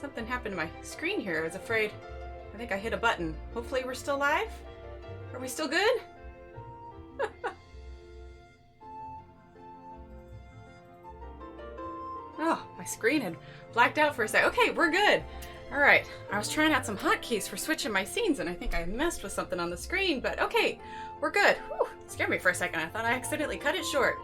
Something happened to my screen here. I was afraid. I think I hit a button. Hopefully we're still live. Are we still good? Oh, my screen had blacked out for a sec. Okay, we're good. All right. I was trying out some hotkeys for switching my scenes, and I think I messed with something on the screen, but okay, we're good. Whew, scared me for a second. I thought I accidentally cut it short.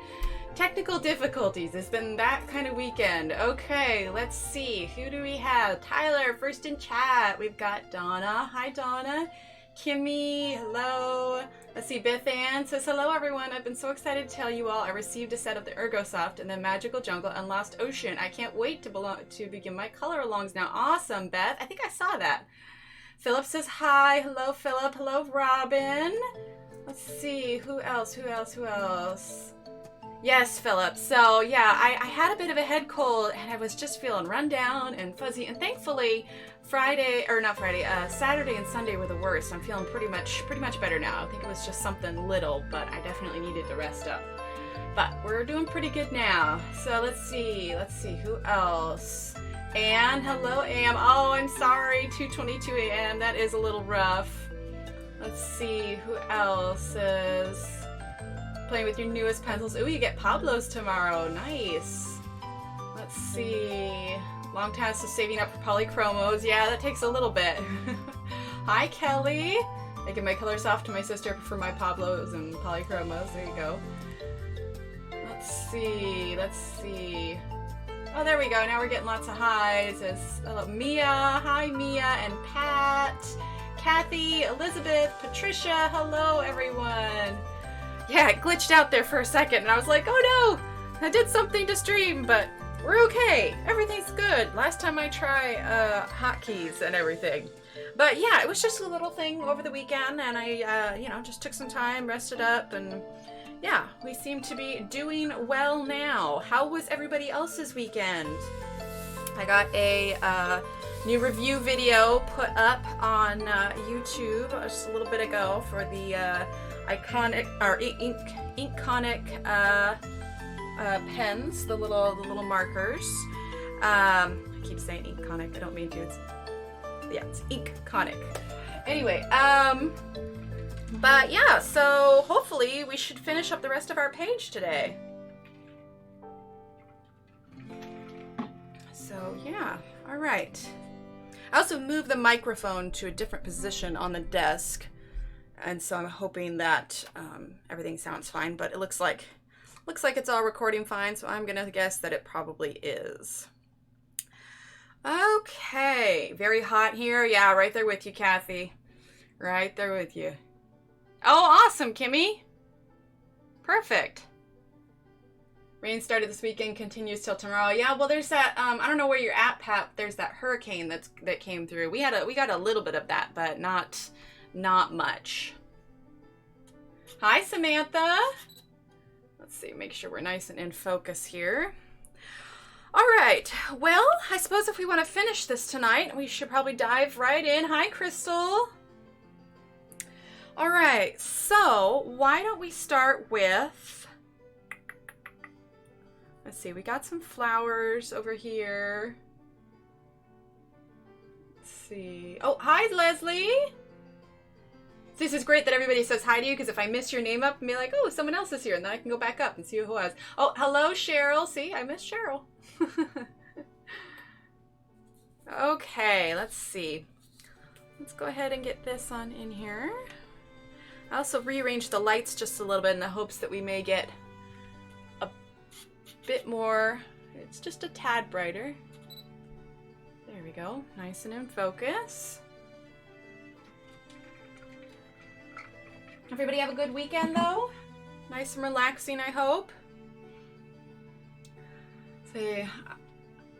Technical difficulties. It's been that kind of weekend. Okay, let's see. Who do we have? Tyler, first in chat. We've got Donna. Hi, Donna. Kimmy, hello. Let's see, Beth Ann says, hello, everyone. I've been so excited to tell you all I received a set of the Ergosoft and the Magical Jungle and Lost Ocean. I can't wait to begin my color alongs now. Awesome, Beth. I think I saw that. Philip says, hi. Hello, Philip. Hello, Robin. Let's see. Who else? Who else? Who else? Yes, Philip. So, yeah, I had a bit of a head cold, and I was just feeling run down and fuzzy. And thankfully, Saturday and Sunday were the worst. I'm feeling pretty much better now. I think it was just something little, but I definitely needed to rest up. But we're doing pretty good now. So let's see. Who else? Anne. Hello, Am. Oh, I'm sorry. 2:22 a.m. That is a little rough. Let's see. Who else is playing with your newest pencils? Ooh, you get Pablo's tomorrow. Nice. Let's see. Long time since saving up for polychromos. Yeah, that takes a little bit. Hi, Kelly. I give my colors off to my sister for my Pablos and polychromos. There you go. Let's see. Oh, there we go. Now we're getting lots of highs. Hello, Mia. Hi, Mia and Pat. Kathy, Elizabeth, Patricia. Hello, everyone. Yeah, it glitched out there for a second, and I was like, oh no, I did something to stream, but we're okay. Everything's good. Last time I tried hotkeys and everything. But yeah, it was just a little thing over the weekend, and I, just took some time, rested up, and yeah, we seem to be doing well now. How was everybody else's weekend? I got a new review video put up on YouTube just a little bit ago for the Inkonic pens, the little markers. I keep saying Inkonic. I don't mean to. It's Inkonic. Anyway, but yeah, so hopefully we should finish up the rest of our page today. So yeah, all right. I also moved the microphone to a different position on the desk, and so I'm hoping that everything sounds fine. But it looks like it's all recording fine, so I'm gonna guess that it probably is. Okay, very hot here. Yeah, right there with you, Kathy. Right there with you. Oh, awesome, Kimmy. Perfect. Rain started this weekend, continues till tomorrow. Yeah, well, there's that. I don't know where you're at, Pat. There's that hurricane that came through. We got a little bit of that, but not much. Hi, Samantha. Let's see. Make sure we're nice and in focus here. All right. Well, I suppose if we want to finish this tonight, we should probably dive right in. Hi, Crystal. All right. So why don't we start with? Let's see, we got some flowers over here. Let's see. Oh, hi, Leslie. This is great that everybody says hi to you, because if I miss your name up and be like, oh, someone else is here, and then I can go back up and see who it was. Oh, hello, Cheryl. See, I missed Cheryl. Okay, let's see. Let's go ahead and get this on in here. I also rearranged the lights just a little bit in the hopes that we may get bit more, it's just a tad brighter. There we go, nice and in focus. Everybody have a good weekend though? Nice and relaxing, I hope. See,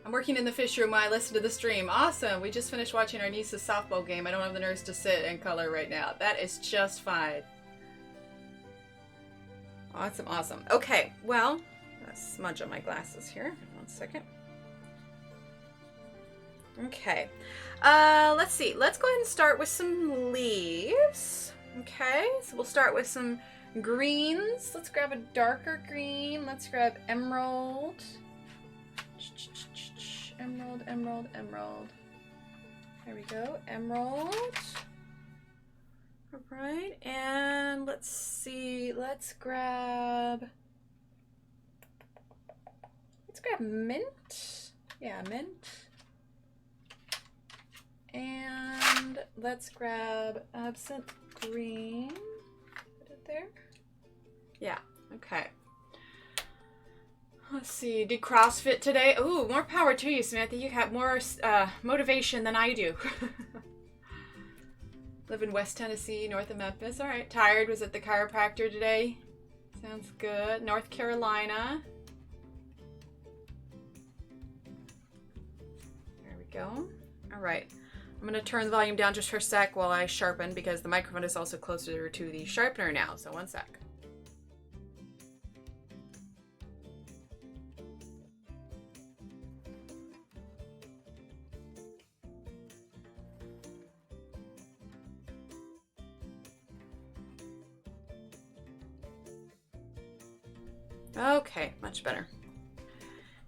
I'm working in the fish room while I listen to the stream. Awesome, we just finished watching our niece's softball game. I don't have the nerves to sit and color right now. That is just fine. Awesome, awesome. Okay, well, smudge on my glasses here. 1 second. Okay. Let's see. Let's go ahead and start with some leaves. Okay. So we'll start with some greens. Let's grab a darker green. Let's grab emerald. Emerald, emerald, emerald. There we go, emerald. All right, and let's see, let's grab mint. Yeah, mint. And let's grab absinthe green. Put it there. Yeah, okay. Let's see, did CrossFit today? Ooh, more power to you, Samantha. You have more motivation than I do. Live in West Tennessee, north of Memphis. All right, tired. Was at the chiropractor today. Sounds good. North Carolina. There we go. All right. I'm going to turn the volume down just for a sec while I sharpen because the microphone is also closer to the sharpener now. So one sec. Okay, much better.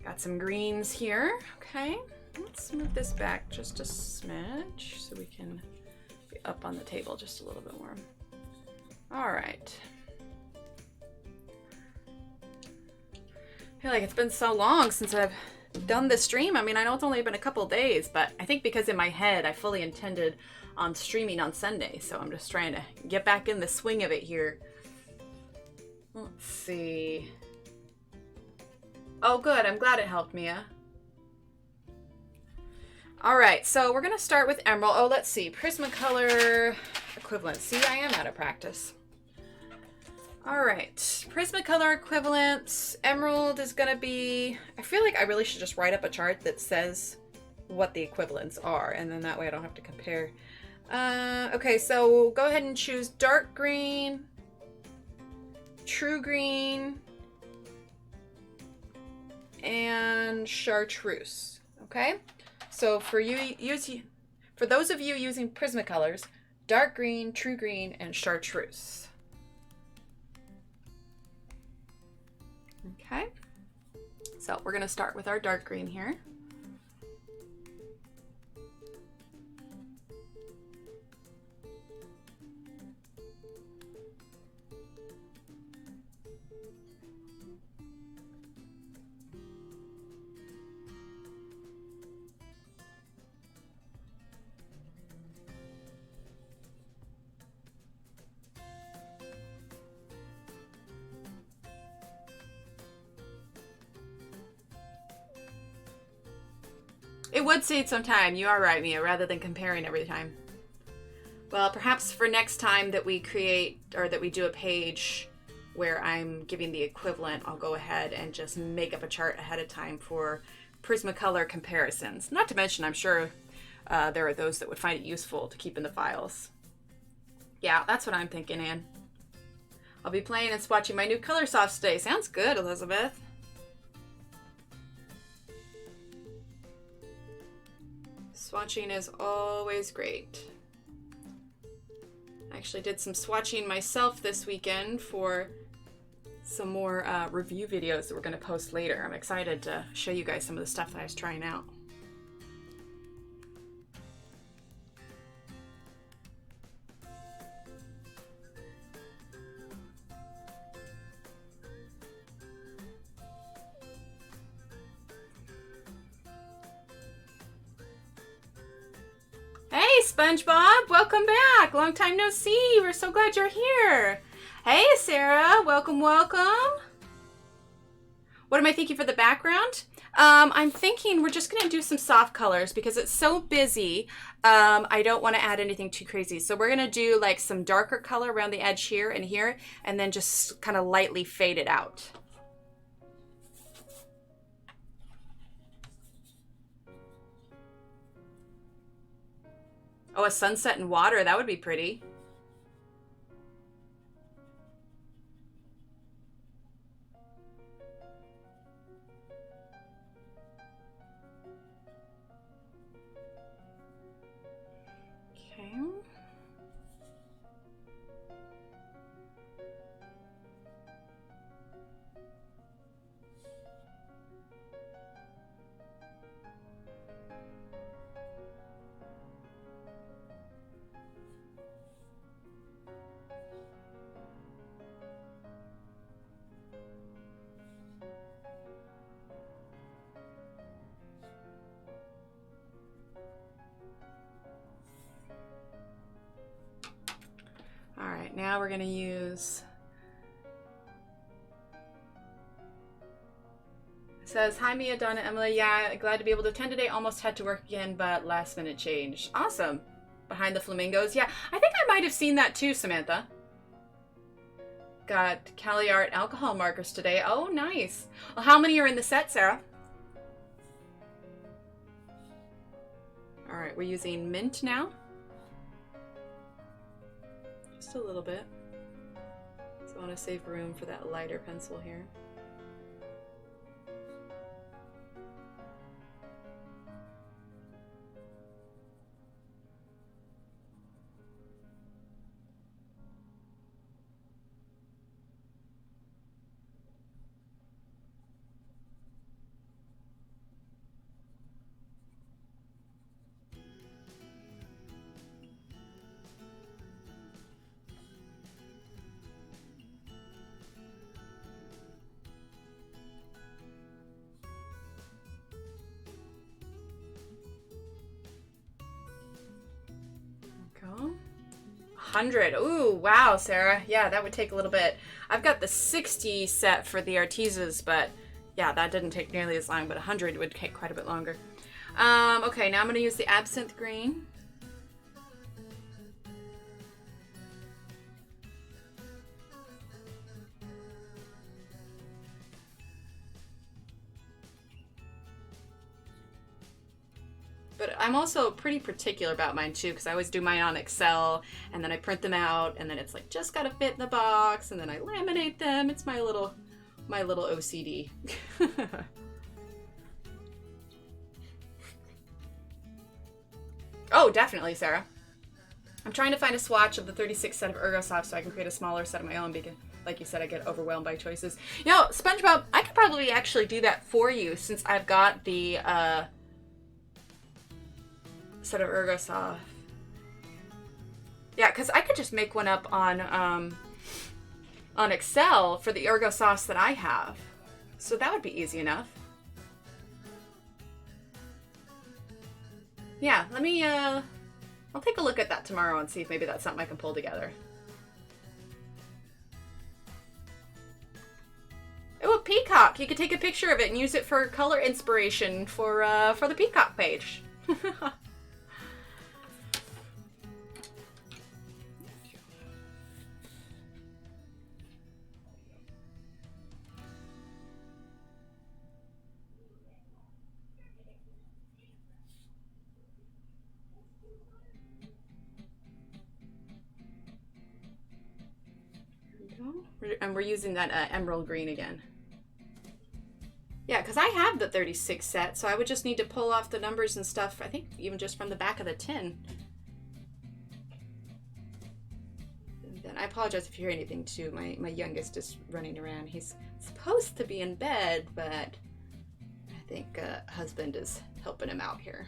Got some greens here. Okay, let's move this back just a smidge so we can be up on the table just a little bit more. All right. I feel like it's been so long since I've done this stream. I mean, I know it's only been a couple days, but I think because in my head I fully intended on streaming on Sunday, so I'm just trying to get back in the swing of it here. Let's see. Oh, good. I'm glad it helped, Mia. All right, so we're going to start with emerald. Oh, let's see. Prismacolor equivalent. See, I am out of practice. All right. Prismacolor equivalents. Emerald is going to be... I feel like I really should just write up a chart that says what the equivalents are, and then that way I don't have to compare. Okay, so go ahead and choose dark green, true green, and chartreuse. Okay, so for those of you using Prismacolors, dark green, true green, and chartreuse. Okay, so we're gonna start with our dark green here. It would save some time. You are right, Mia, rather than comparing every time. Well, perhaps for next time that we create or that we do a page where I'm giving the equivalent, I'll go ahead and just make up a chart ahead of time for Prismacolor comparisons. Not to mention, I'm sure there are those that would find it useful to keep in the files. Yeah, that's what I'm thinking, Anne. I'll be playing and swatching my new color softs today. Sounds good, Elizabeth. Swatching is always great. I actually did some swatching myself this weekend for some more review videos that we're going to post later. I'm excited to show you guys some of the stuff that I was trying out. Hey, SpongeBob, welcome back. Long time no see. We're so glad you're here. Hey, Sarah, welcome, welcome. What am I thinking for the background? I'm thinking we're just going to do some soft colors because it's so busy. I don't want to add anything too crazy. So we're going to do like some darker color around the edge here, and then just kind of lightly fade it out. Oh, a sunset in water, that would be pretty. Okay. All right, now we're gonna use. It says, hi Mia, Donna, Emily. Yeah, glad to be able to attend today. Almost had to work again, but last minute change. Awesome. Behind the flamingos. Yeah, I think I might have seen that too, Samantha. Got Cali Art alcohol markers today. Oh, nice. Well, how many are in the set, Sarah? All right, we're using mint now. Just a little bit. So I want to save room for that lighter pencil here. Go. 100. Ooh, wow, Sarah. Yeah, that would take a little bit. I've got the 60 set for the Artisas, but yeah, that didn't take nearly as long, but 100 would take quite a bit longer. Okay, now I'm going to use the Absinthe green. But I'm also pretty particular about mine too, because I always do mine on Excel, and then I print them out, and then it's like just gotta fit in the box, and then I laminate them. It's my little OCD. Oh, definitely, Sarah. I'm trying to find a swatch of the 36 set of Ergosoft so I can create a smaller set of my own, because, like you said, I get overwhelmed by choices. You know, SpongeBob, I could probably actually do that for you, since I've got the set of Ergosoft. Yeah, because I could just make one up on Excel for the Ergosoft that I have. So that would be easy enough. Yeah, let me, I'll take a look at that tomorrow and see if maybe that's something I can pull together. Oh, a peacock! You could take a picture of it and use it for color inspiration for the Peacock page. And we're using that emerald green again. Yeah, because I have the 36 set, so I would just need to pull off the numbers and stuff, I think even just from the back of the tin. And then I apologize if you hear anything too. My youngest is running around. He's supposed to be in bed, but I think husband is helping him out here.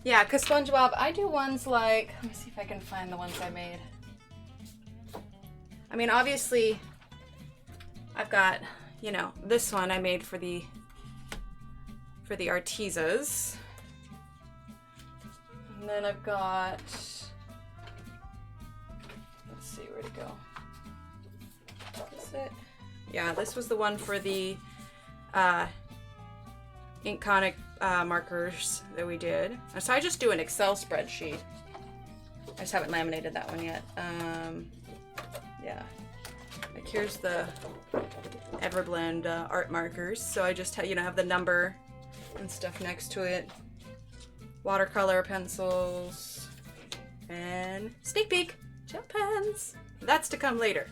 Yeah, because SpongeBob, I do ones like, let me see if I can find the ones I made. I mean, obviously, I've got, you know, this one I made for the Artisas. And then I've got, let's see, where'd it go? Is it? Yeah, this was the one for the ink conic markers that we did. So I just do an Excel spreadsheet. I just haven't laminated that one yet. Yeah. Like here's the Everblend art markers. So I just have the number and stuff next to it. Watercolor pencils and sneak peek gel pens. That's to come later.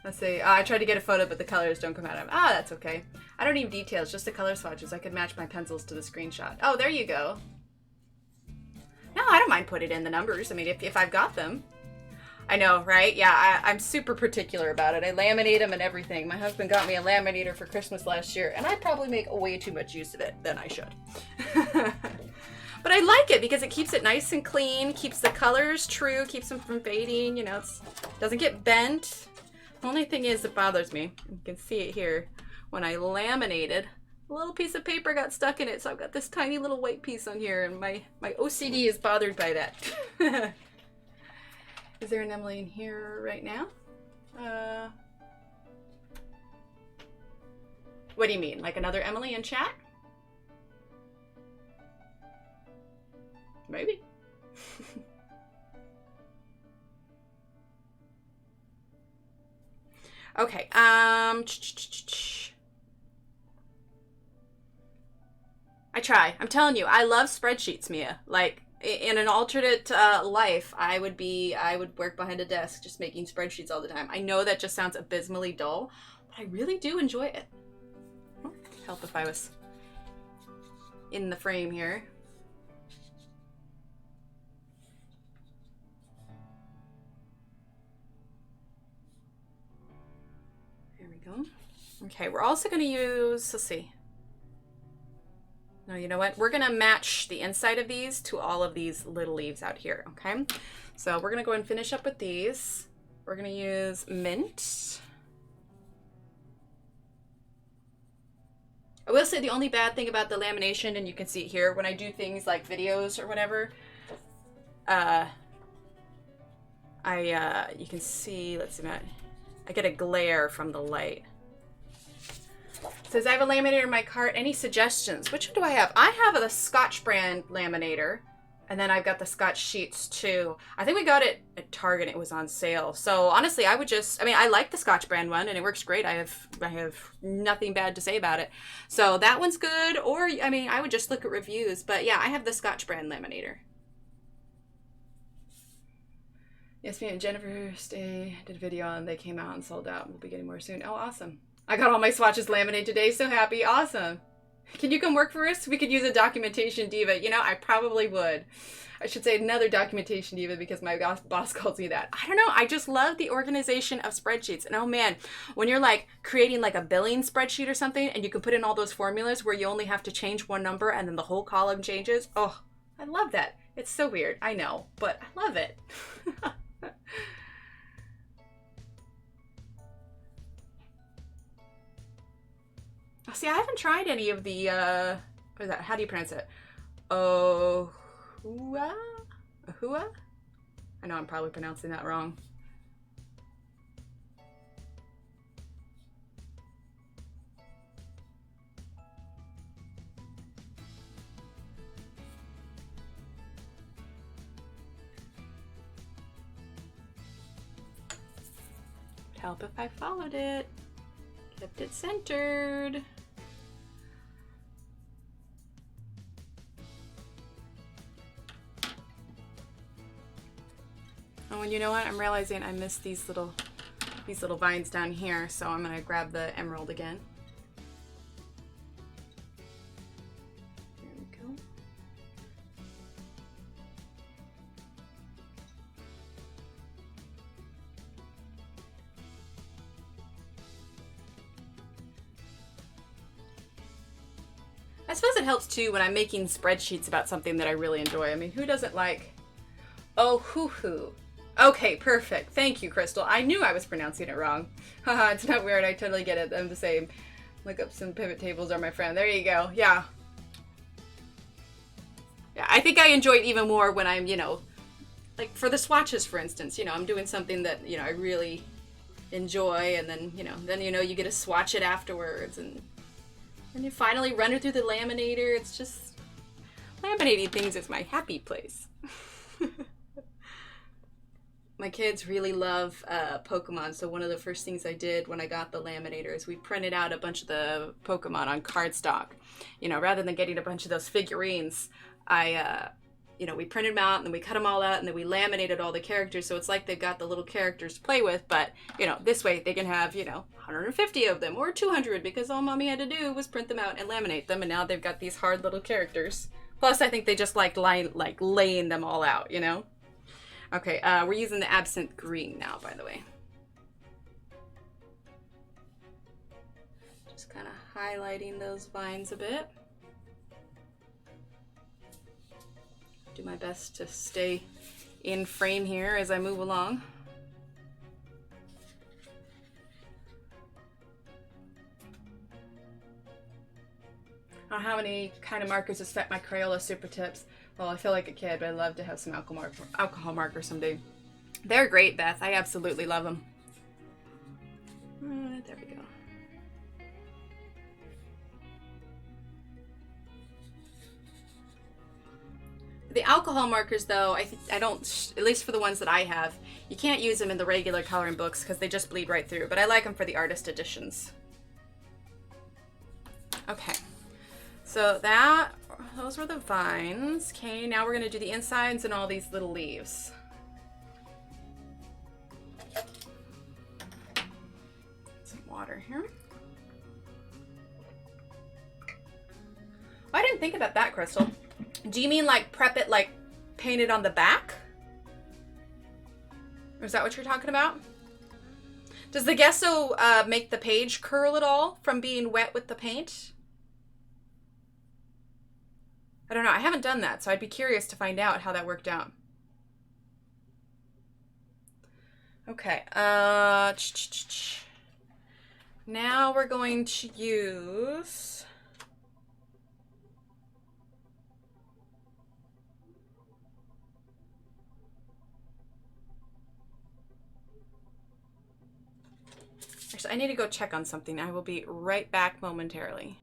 Let's see. I tried to get a photo, but the colors don't come out. That's okay. I don't need details, just the color swatches. I could match my pencils to the screenshot. Oh, there you go. No, I don't mind putting in the numbers. I mean, if I've got them. I know, right? Yeah, I'm super particular about it. I laminate them and everything. My husband got me a laminator for Christmas last year, and I probably make way too much use of it than I should. But I like it because it keeps it nice and clean, keeps the colors true, keeps them from fading, you know, it doesn't get bent. The only thing is it bothers me. You can see it here. When I laminated, a little piece of paper got stuck in it, so I've got this tiny little white piece on here, and my OCD is bothered by that. Is there an Emily in here right now? What do you mean? Like another Emily in chat? Maybe. Okay, I try. I'm telling you, I love spreadsheets, Mia. Like, in an alternate life, I would work behind a desk just making spreadsheets all the time. I know that just sounds abysmally dull, but I really do enjoy it. Oh, help if I was in the frame here. Okay, we're also going to use, let's see. No, you know what? We're going to match the inside of these to all of these little leaves out here, okay? So we're going to go and finish up with these. We're going to use mint. I will say the only bad thing about the lamination, and you can see it here, when I do things like videos or whatever, you can see, let's see, I get a glare from the light. It says, I have a laminator in my cart. Any suggestions? Which one do I have? I have the Scotch brand laminator, and then I've got the Scotch sheets too. I think we got it at Target. It was on sale. So honestly, I like the Scotch brand one, and it works great. I have nothing bad to say about it. So that one's good. Or, I mean, I would just look at reviews. But yeah, I have the Scotch brand laminator. Yes, me and Jennifer did a video on. They came out and sold out. We'll be getting more soon. Oh, awesome. I got all my swatches laminated today. So happy. Awesome. Can you come work for us? We could use a documentation diva. You know, I probably would. I should say another documentation diva because my boss calls me that. I don't know. I just love the organization of spreadsheets. And oh man, when you're like creating like a billing spreadsheet or something and you can put in all those formulas where you only have to change one number and then the whole column changes. Oh, I love that. It's so weird. I know, but I love it. See, I haven't tried any of the, what is that? How do you pronounce it? Ahua? Ahua? I know I'm probably pronouncing that wrong. Would help if I followed it. Kept it centered. Oh, and you know what? I'm realizing I missed these little vines down here, so I'm gonna grab the emerald again. There we go. I suppose it helps too when I'm making spreadsheets about something that I really enjoy. I mean, who doesn't like, oh, hoo-hoo. Okay, perfect. Thank you, Crystal. I knew I was pronouncing it wrong. Haha, it's not weird. I totally get it. I'm the same. Look up some pivot tables are my friend. There you go. Yeah. Yeah, I think I enjoy it even more when I'm, you know, like for the swatches, for instance, you know, I'm doing something that, you know, I really enjoy, and then, you know, you get to swatch it afterwards, and you finally run it through the laminator. It's just, laminating things is my happy place. My kids really love Pokemon, so one of the first things I did when I got the laminator is we printed out a bunch of the Pokemon on cardstock. You know, rather than getting a bunch of those figurines, you know, we printed them out, and then we cut them all out, and then we laminated all the characters, so it's like they've got the little characters to play with, but, you know, this way they can have, you know, 150 of them, or 200, because all Mommy had to do was print them out and laminate them, and now they've got these hard little characters. Plus, I think they just like laying them all out, you know? Okay, we're using the Absinthe green now, by the way. Just kind of highlighting those vines a bit. Do my best to stay in frame here as I move along. I don't have any kind of markers to set my Crayola Super Tips. Well, I feel like a kid, but I'd love to have some alcohol markers someday. They're great, Beth. I absolutely love them. There we go. The alcohol markers, though, I don't, at least for the ones that I have, you can't use them in the regular coloring books because they just bleed right through, but I like them for the artist editions. Okay, so those were the vines. Okay, now we're going to do the insides and all these little leaves. Some water here. Oh, I didn't think about that, Crystal. Do you mean like prep it, like paint it on the back? Or is that what you're talking about? Does the gesso make the page curl at all from being wet with the paint? I don't know. I haven't done that, so I'd be curious to find out how that worked out. Okay. Now we're going to use... I need to go check on something. I will be right back momentarily.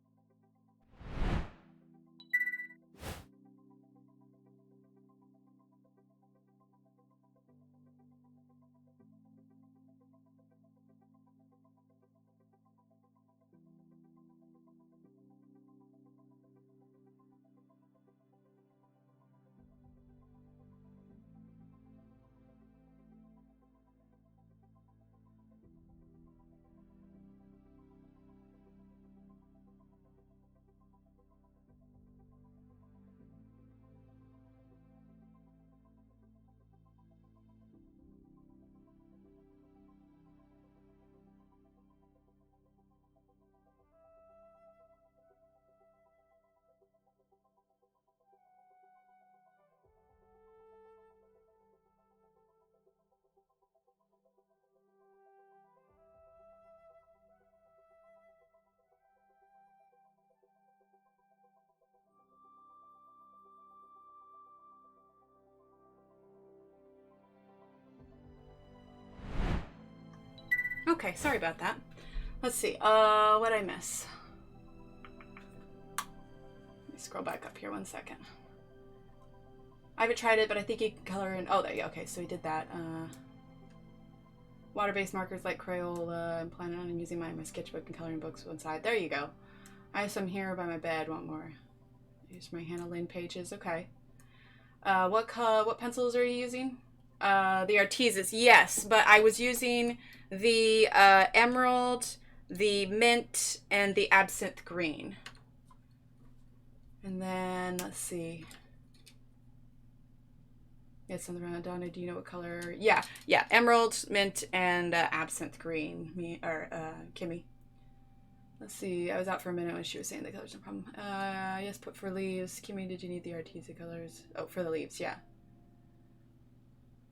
Okay, sorry about that. Let's see, what'd I miss? Let me scroll back up here 1 second. I haven't tried it, but I think you can color in, oh, there you go, okay, so we did that. Water-based markers like Crayola, I'm planning on using my sketchbook and coloring books one side. There you go. I have some here by my bed, want more. Use my Hannah Lynn pages, okay. What pencils are you using? The Artesis, yes, but I was using the Emerald, the Mint, and the Absinthe Green. And then, let's see. Yes, on the round, Donna, do you know what color? Yeah, Emerald, Mint, and Absinthe Green, Kimmy. Let's see, I was out for a minute when she was saying the colors, no problem. Yes, put for leaves. Kimmy, did you need the Artesia colors? Oh, for the leaves, yeah.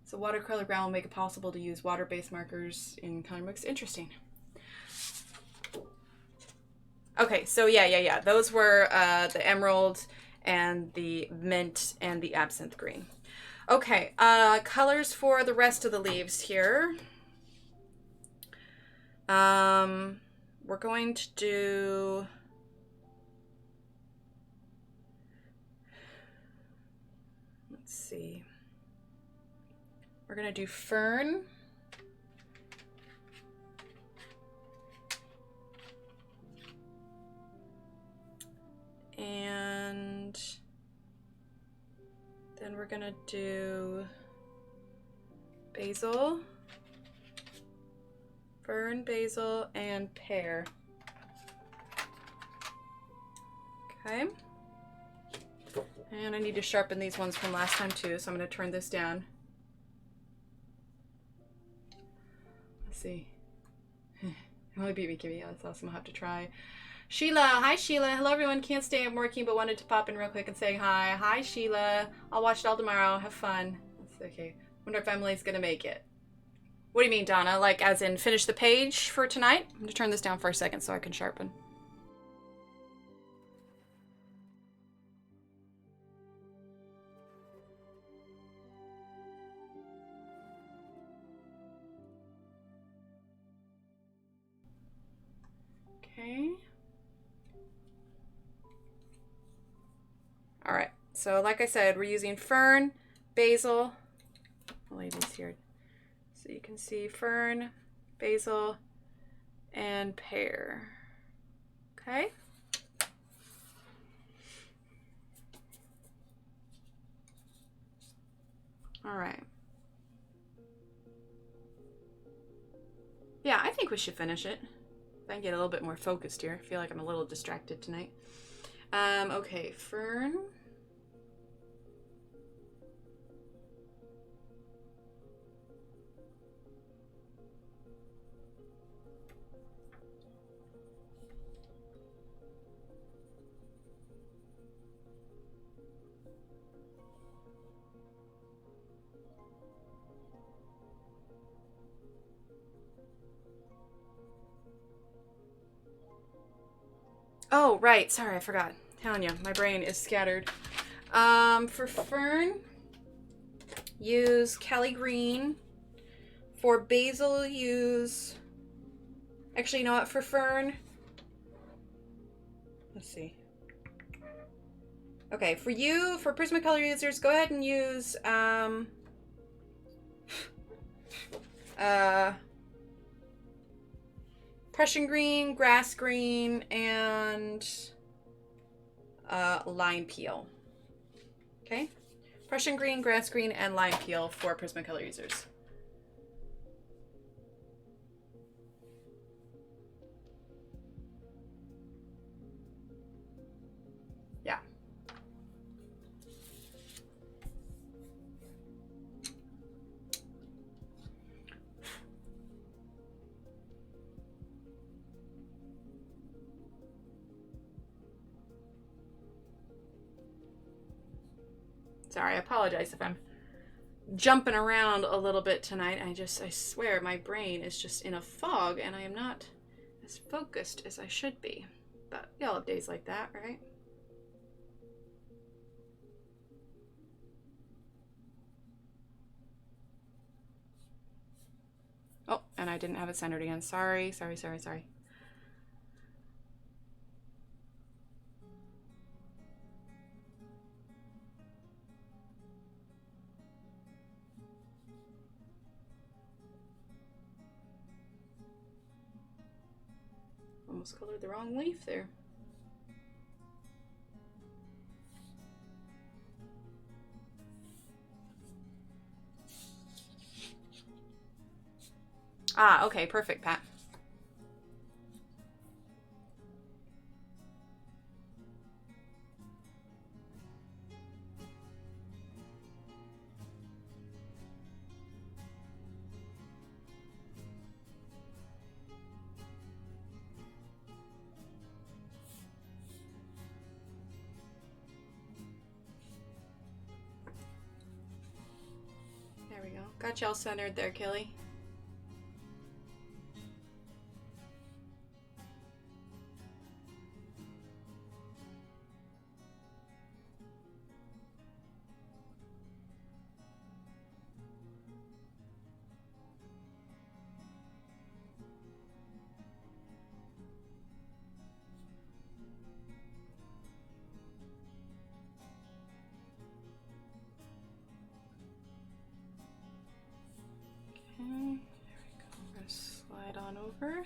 So watercolor brown will make it possible to use water-based markers in coloring books. Interesting. Okay, so yeah. Those were the Emerald and the Mint and the Absinthe Green. Okay, colors for the rest of the leaves here. We're going to do... Let's see. We're going to do Fern. And then we're going to do Basil. Fern, Basil, and Pear. Okay. And I need to sharpen these ones from last time too, so I'm going to turn this down. Let's see. It only beat me, Kimmy. Yeah, that's awesome. I'll have to try. Sheila, hi Sheila. Hello everyone. Can't stay. I'm working, but wanted to pop in real quick and say hi. Hi Sheila. I'll watch it all tomorrow. Have fun. That's okay. Wonder if Emily's gonna make it. What do you mean, Donna? Like, as in finish the page for tonight? I'm gonna turn this down for a second so I can sharpen. Okay. All right. So, like I said, we're using fern, basil. I'll lay these here so you can see fern, basil, and pear. Okay. All right. Yeah, I think we should finish it. I can get a little bit more focused here. I feel like I'm a little distracted tonight. Okay, fern. Oh, right. Sorry, I forgot. Telling you, my brain is scattered. For fern, use Kelly Green. For basil, use... Actually, you know what? For fern... Let's see. Okay, for you, for Prismacolor users, go ahead and use... Prussian green, grass green, and lime peel. Okay? Prussian green, grass green, and lime peel for Prismacolor users. Yeah. Sorry, I apologize if I'm jumping around a little bit tonight. I swear my brain is just in a fog and I am not as focused as I should be. But we all have days like that, right? Oh, and I didn't have it centered again. Sorry. Almost colored the wrong leaf there. Ah, okay, perfect, Pat. There we go. Got you all centered there, Kelly. There we go. I'm gonna slide on over.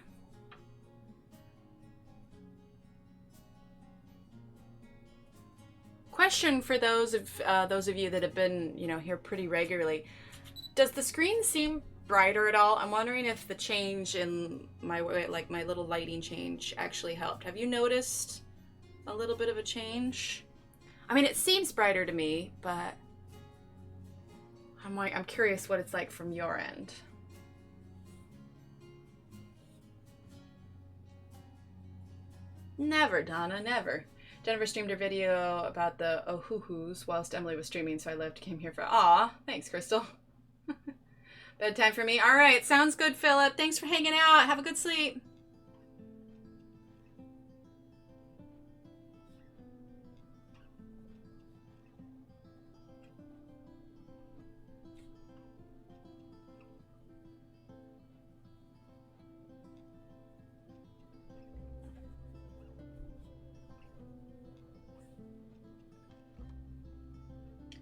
Question for those of you that have been, here pretty regularly. Does the screen seem brighter at all? I'm wondering if the change in my little lighting change actually helped. Have you noticed a little bit of a change? I mean, it seems brighter to me, but I'm curious what it's like from your end. Never, Donna, never. Jennifer streamed her video about the Ohuhus whilst Emily was streaming, so I left, came here for... Aw, thanks, Crystal. Bedtime for me. All right, sounds good, Philip. Thanks for hanging out. Have a good sleep.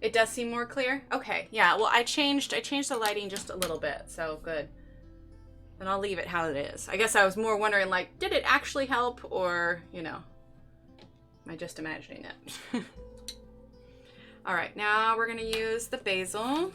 It does seem more clear? Okay, yeah, well, I changed the lighting just a little bit, so good. And I'll leave it how it is. I guess I was more wondering, like, did it actually help, or, you know, am I just imagining it? All right, now we're gonna use the basil.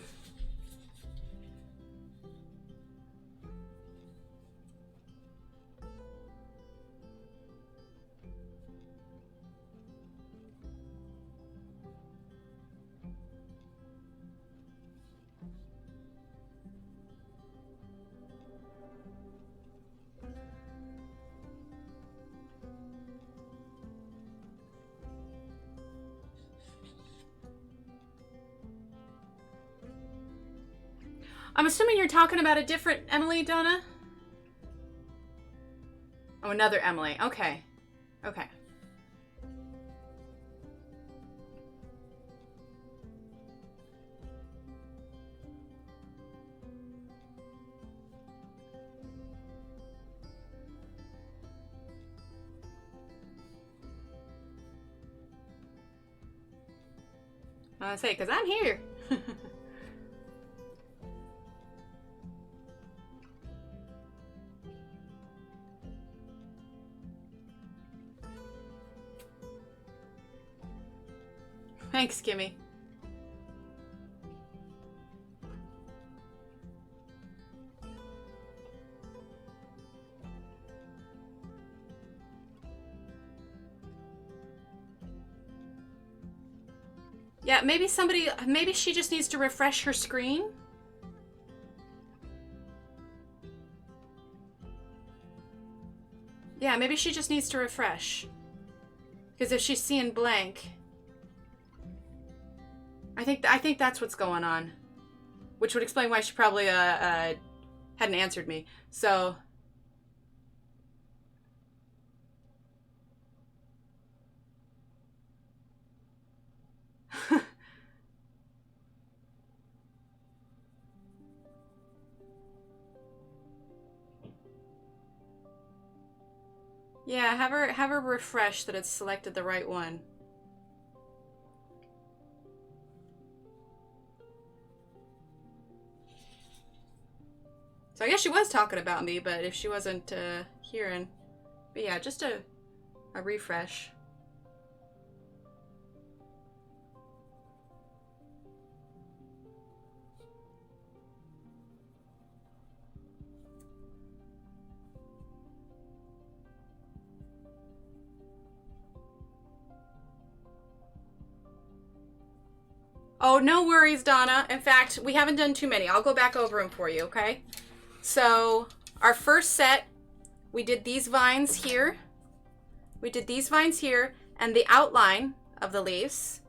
I'm assuming you're talking about a different Emily, Donna? Oh, another Emily. Okay. Okay. I say, because I'm here. Thanks, Kimmy. Yeah, maybe she just needs to refresh her screen. Yeah, maybe she just needs to refresh. Because if she's seeing blank, I think that's what's going on. Which would explain why she probably hadn't answered me. So yeah, have her refresh that it's selected the right one. So I guess she was talking about me, but if she wasn't hearing. But yeah, just a refresh. Oh, no worries, Donna. In fact, we haven't done too many. I'll go back over them for you, okay? So, our first set, we did these vines here. We did these vines here and the outline of the leaves.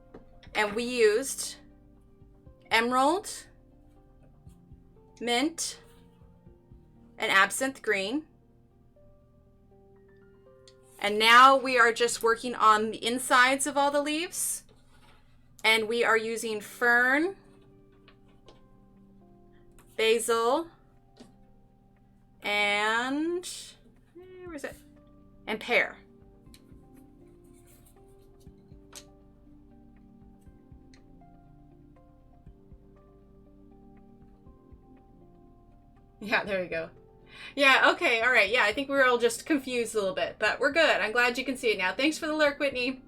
And we used emerald, mint, and absinthe green. And now we are just working on the insides of all the leaves. And we are using fern, basil, and where is it? And pear. Yeah, there you go. Yeah, okay, all right. Yeah, I think we were all just confused a little bit, but we're good. I'm glad you can see it now. Thanks for the lurk, Whitney.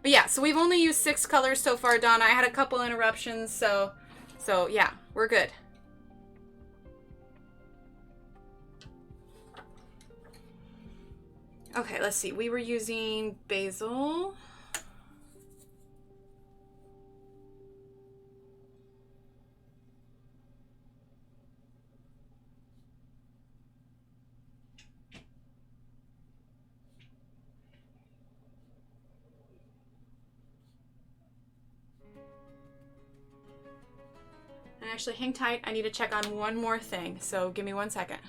But yeah, so we've only used 6 colors so far, Donna. I had a couple interruptions, so yeah, we're good. Okay, let's see. We were using basil. actually hang tight. I need to check on one more thing, so give me 1 second.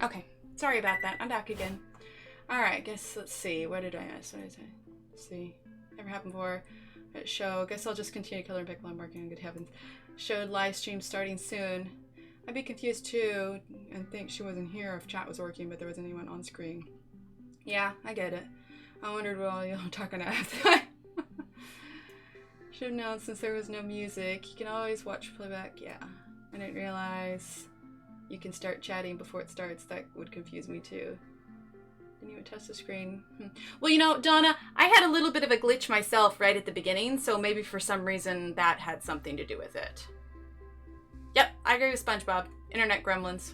Okay, sorry about that. I'm back again. Alright, guess let's see. What did I miss? What did I say? Let's see. Never happened before. Show. Guess I'll just continue coloring pickle. I'm working on good heavens. Showed live stream starting soon. I'd be confused too and think she wasn't here if chat was working, but there wasn't anyone on screen. Yeah, I get it. I wondered what all y'all were talking about. Should have known since there was no music. You can always watch playback. Yeah. I didn't realize you can start chatting before it starts. That would confuse me too. Didn't even touch the screen. Well, you know, Donna, I had a little bit of a glitch myself right at the beginning, so maybe for some reason that had something to do with it. Yep, I agree with SpongeBob. Internet gremlins.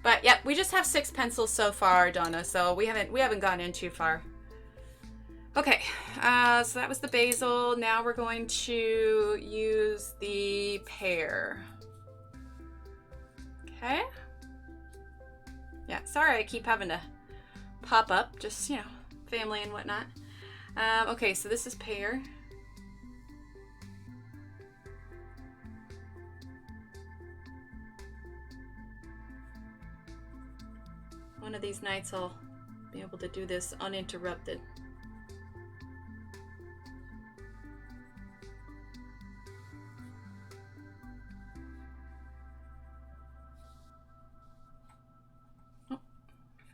But yep, we just have 6 pencils so far, Donna, so we haven't gone in too far. Okay, so that was the basil. Now we're going to use the pear. Okay. Yeah, sorry I keep having to pop up, just, you know, family and whatnot. Okay, so this is pear. One of these nights I'll be able to do this uninterrupted.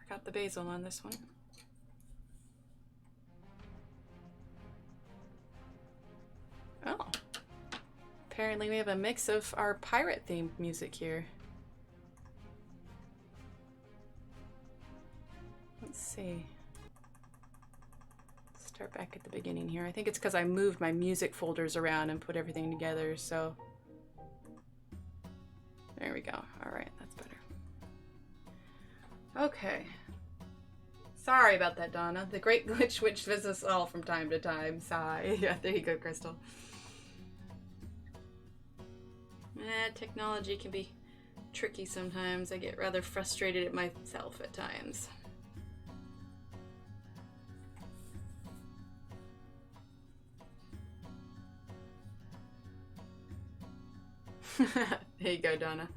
Got the basil on this one. Oh. Apparently we have a mix of our pirate themed music here. Let's see. Start back at the beginning here. I think it's because I moved my music folders around and put everything together, so there we go. All right, that's better. Okay. Sorry about that, Donna. The great glitch which visits us all from time to time. Sigh. Yeah, there you go, Crystal. Technology can be tricky sometimes. I get rather frustrated at myself at times. There you go, Donna.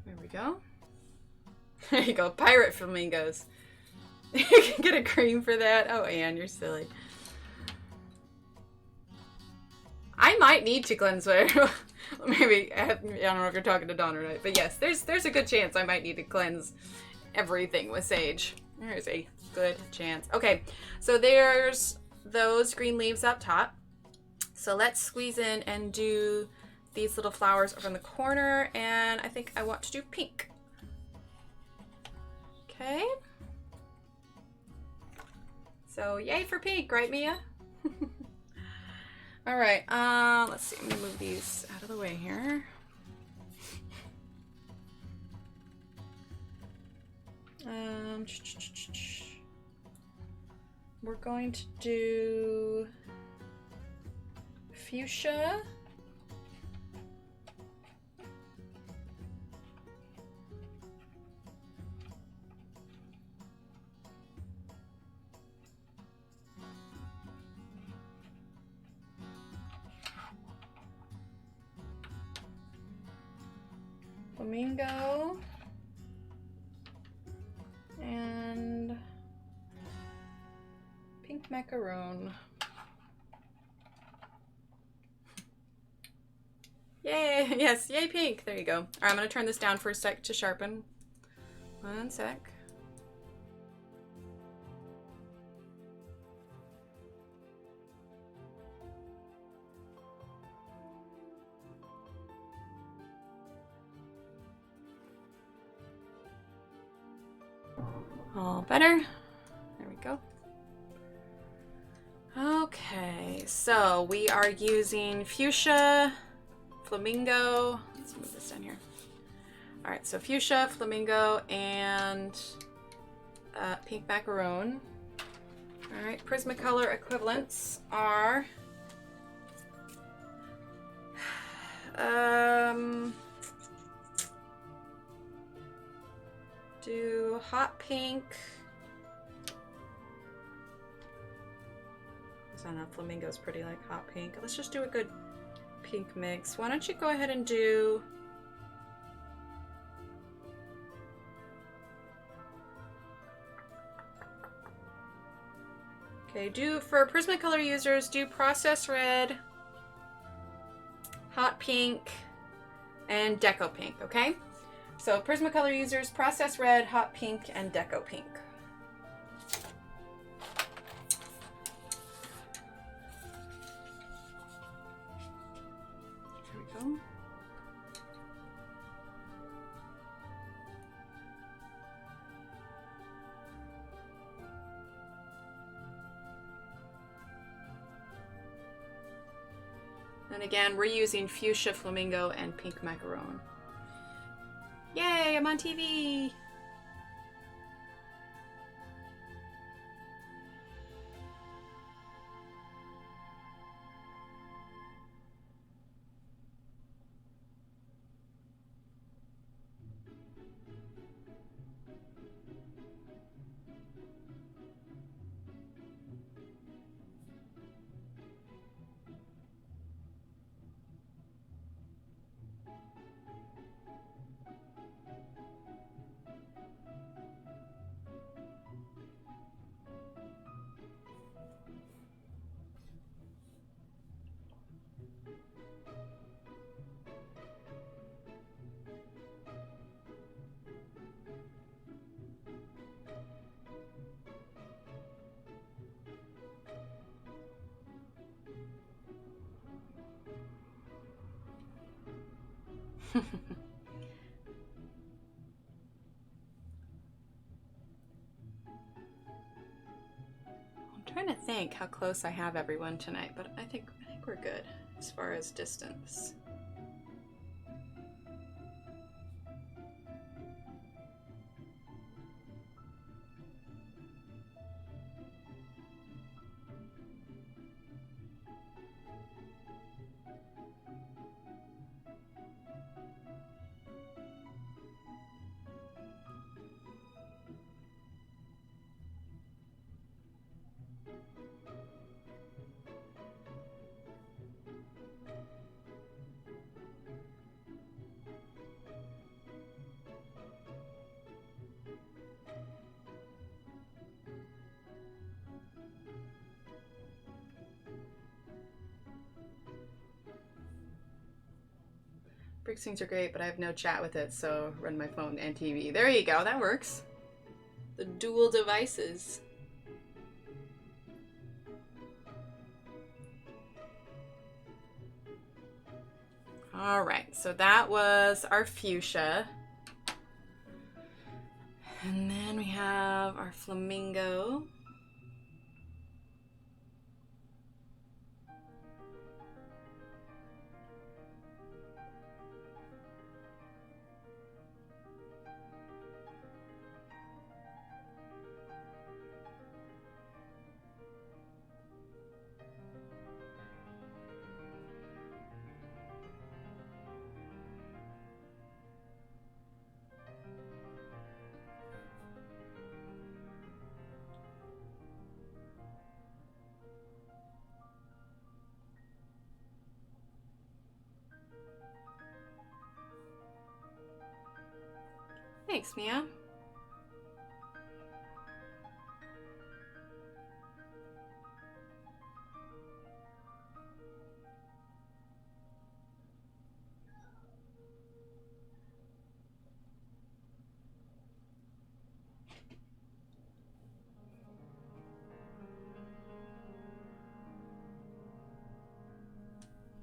There we go. There you go, pirate flamingos. You can get a cream for that. Oh, Anne, you're silly. I might need to cleanse my... Maybe, I don't know if you're talking to Dawn or not, but yes, there's a good chance I might need to cleanse everything with sage. There's a good chance. Okay, so there's those green leaves up top. So let's squeeze in and do these little flowers over in the corner, and I think I want to do pink. Okay. So yay for pink, right, Mia? All right, let's see, let me move these out of the way here. We're going to do fuchsia. Flamingo. And pink macaroon. Yay! Yes, yay pink! There you go. Alright, I'm gonna turn this down for a sec to sharpen. One sec. All better. There we go. Okay, so we are using fuchsia, flamingo. Let's move this down here. All right, so fuchsia, flamingo, and pink macaroon. All right, Prismacolor equivalents are do hot pink. I don't know, flamingo's pretty like hot pink. Let's just do a good pink mix. Why don't you go ahead and do do for Prismacolor users, do process red, hot pink, and deco pink, okay? So Prismacolor users, process red, hot pink, and deco pink. Here we go. And again, we're using fuchsia, flamingo, and pink macaroon. Yay, I'm on TV! I'm trying to think how close I have everyone tonight, but I think we're good as far as distance. Brick swings are great, but I have no chat with it, so run my phone and TV. There you go, that works. The dual devices. All right, so that was our fuchsia. And then we have our flamingo. Thanks, Mia.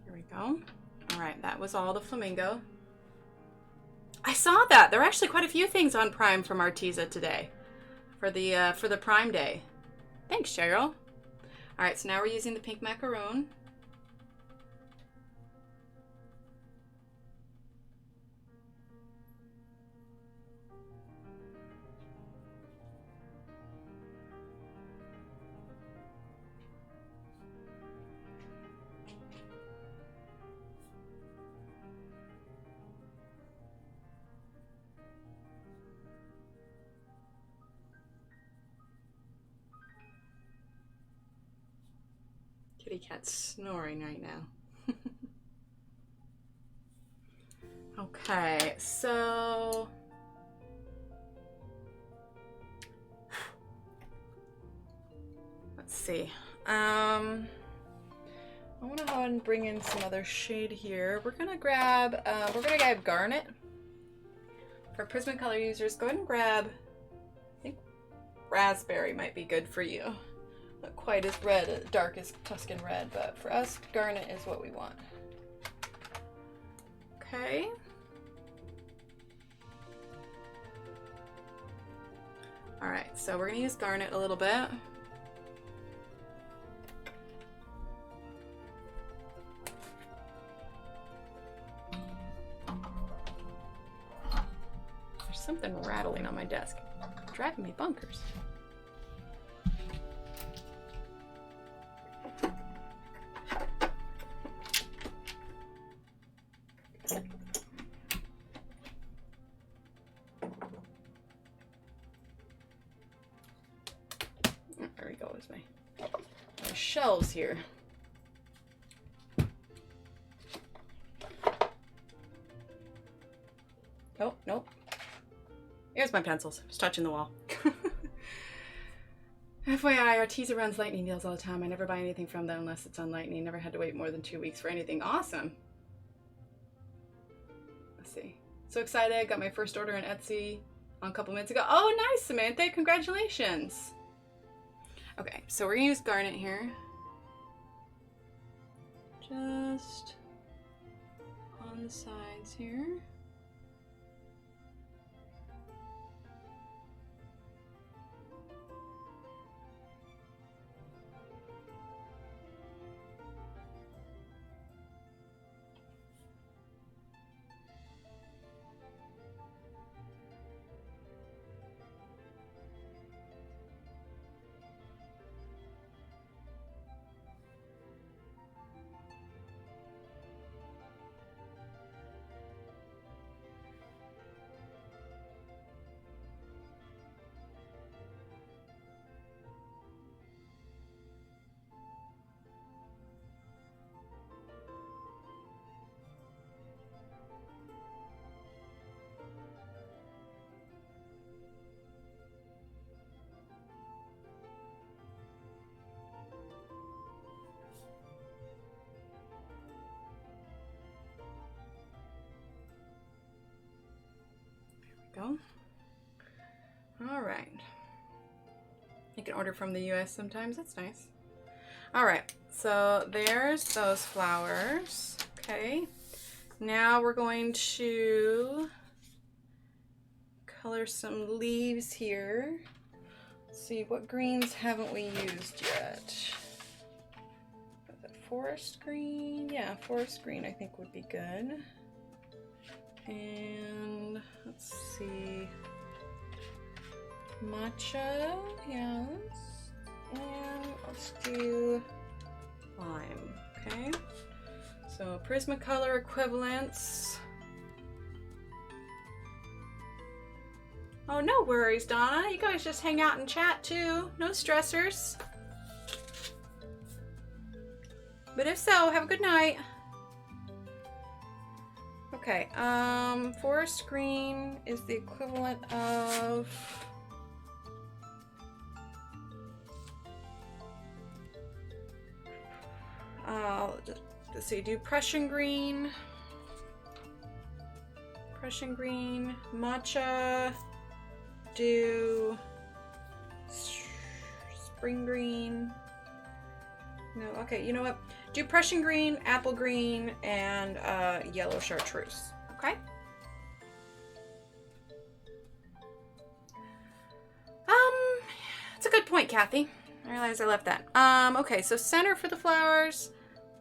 Here we go. All right, that was all the flamingo. I saw that. There are actually quite a few things on Prime from Arteza today for the Prime Day. Thanks, Cheryl. All right, so now we're using the pink macaroon. Kitty cat's snoring right now. Okay, so let's see. I want to go ahead and bring in some other shade here. We're gonna grab Garnet. For Prismacolor users, go ahead and grab, I think raspberry might be good for you. Not quite as red, dark as Tuscan red, but for us, Garnet is what we want. Okay. All right, so we're gonna use Garnet a little bit. There's something rattling on my desk, driving me bonkers. There we go, there's my shelves here. Oh, nope. Here's my pencils. Just touching the wall. FYI, Arteza runs lightning deals all the time. I never buy anything from them unless it's on lightning. Never had to wait more than 2 weeks for anything. Awesome. Let's see. So excited. Got my first order in Etsy a couple minutes ago. Oh, nice, Samantha. Congratulations. Okay, so we're going to use Garnet here. Just on the sides here. All right. You can order from the US sometimes. That's nice. All right. So there's those flowers. Okay. Now we're going to color some leaves here. Let's see, what greens haven't we used yet? Forest green? Yeah, forest green I think would be good. And let's see. Matcha, yes. And let's do lime, okay? So Prismacolor equivalents. Oh, no worries, Donna. You guys just hang out and chat too. No stressors. But if so, have a good night. Okay, forest green is the equivalent of let's see, do Prussian green, matcha, do spring green. No, okay, you know what? Do Prussian green, apple green, and yellow chartreuse. Okay? That's a good point, Kathy. I realized I left that. Okay, so center for the flowers.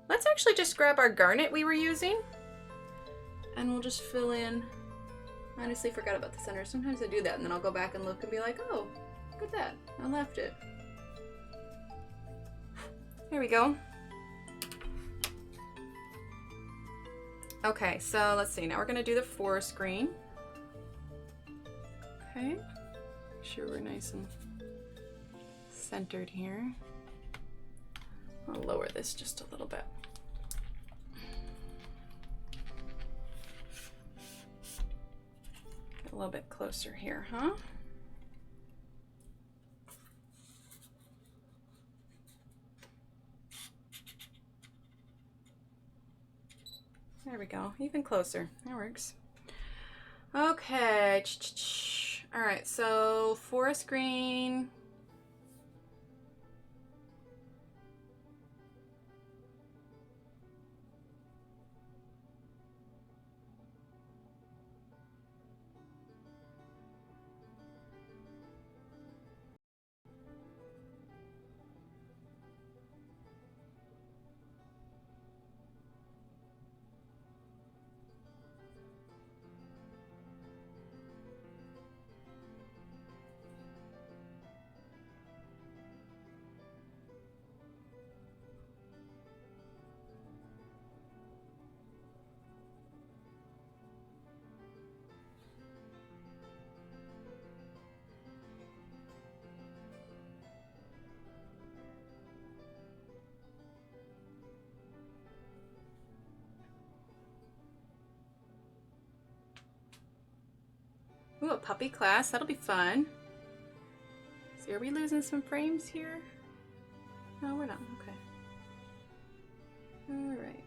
Let's actually just grab our garnet we were using. And we'll just fill in. I honestly forgot about the center. Sometimes I do that and then I'll go back and look and be like, oh, look at that. I left it. There we go. Okay, so let's see. Now we're gonna do the forest green. Okay. Make sure we're nice and centered here. I'll lower this just a little bit. Get a little bit closer here, huh? There we go, even closer. That works. Okay. All right, so forest green. Ooh, a puppy class. That'll be fun. See, are we losing some frames here? No, we're not. Okay. All right.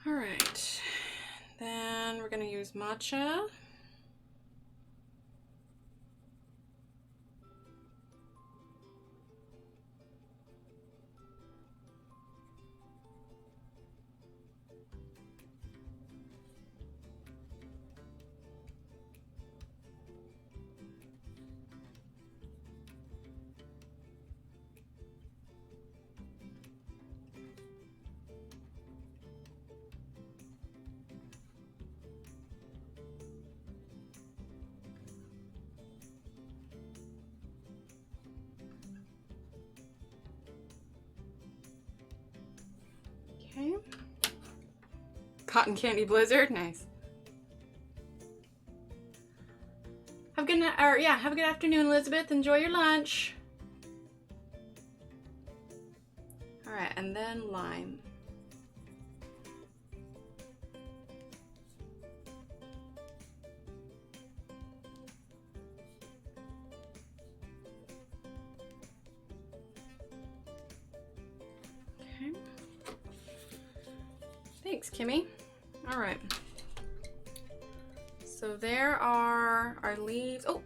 All right, then we're gonna use matcha. Okay. Cotton candy blizzard, nice. Have a good night, or yeah, have a good afternoon, Elizabeth. Enjoy your lunch. All right, and then lime. Okay. Thanks, Kimmy. All right. So there are our leaves. Oh,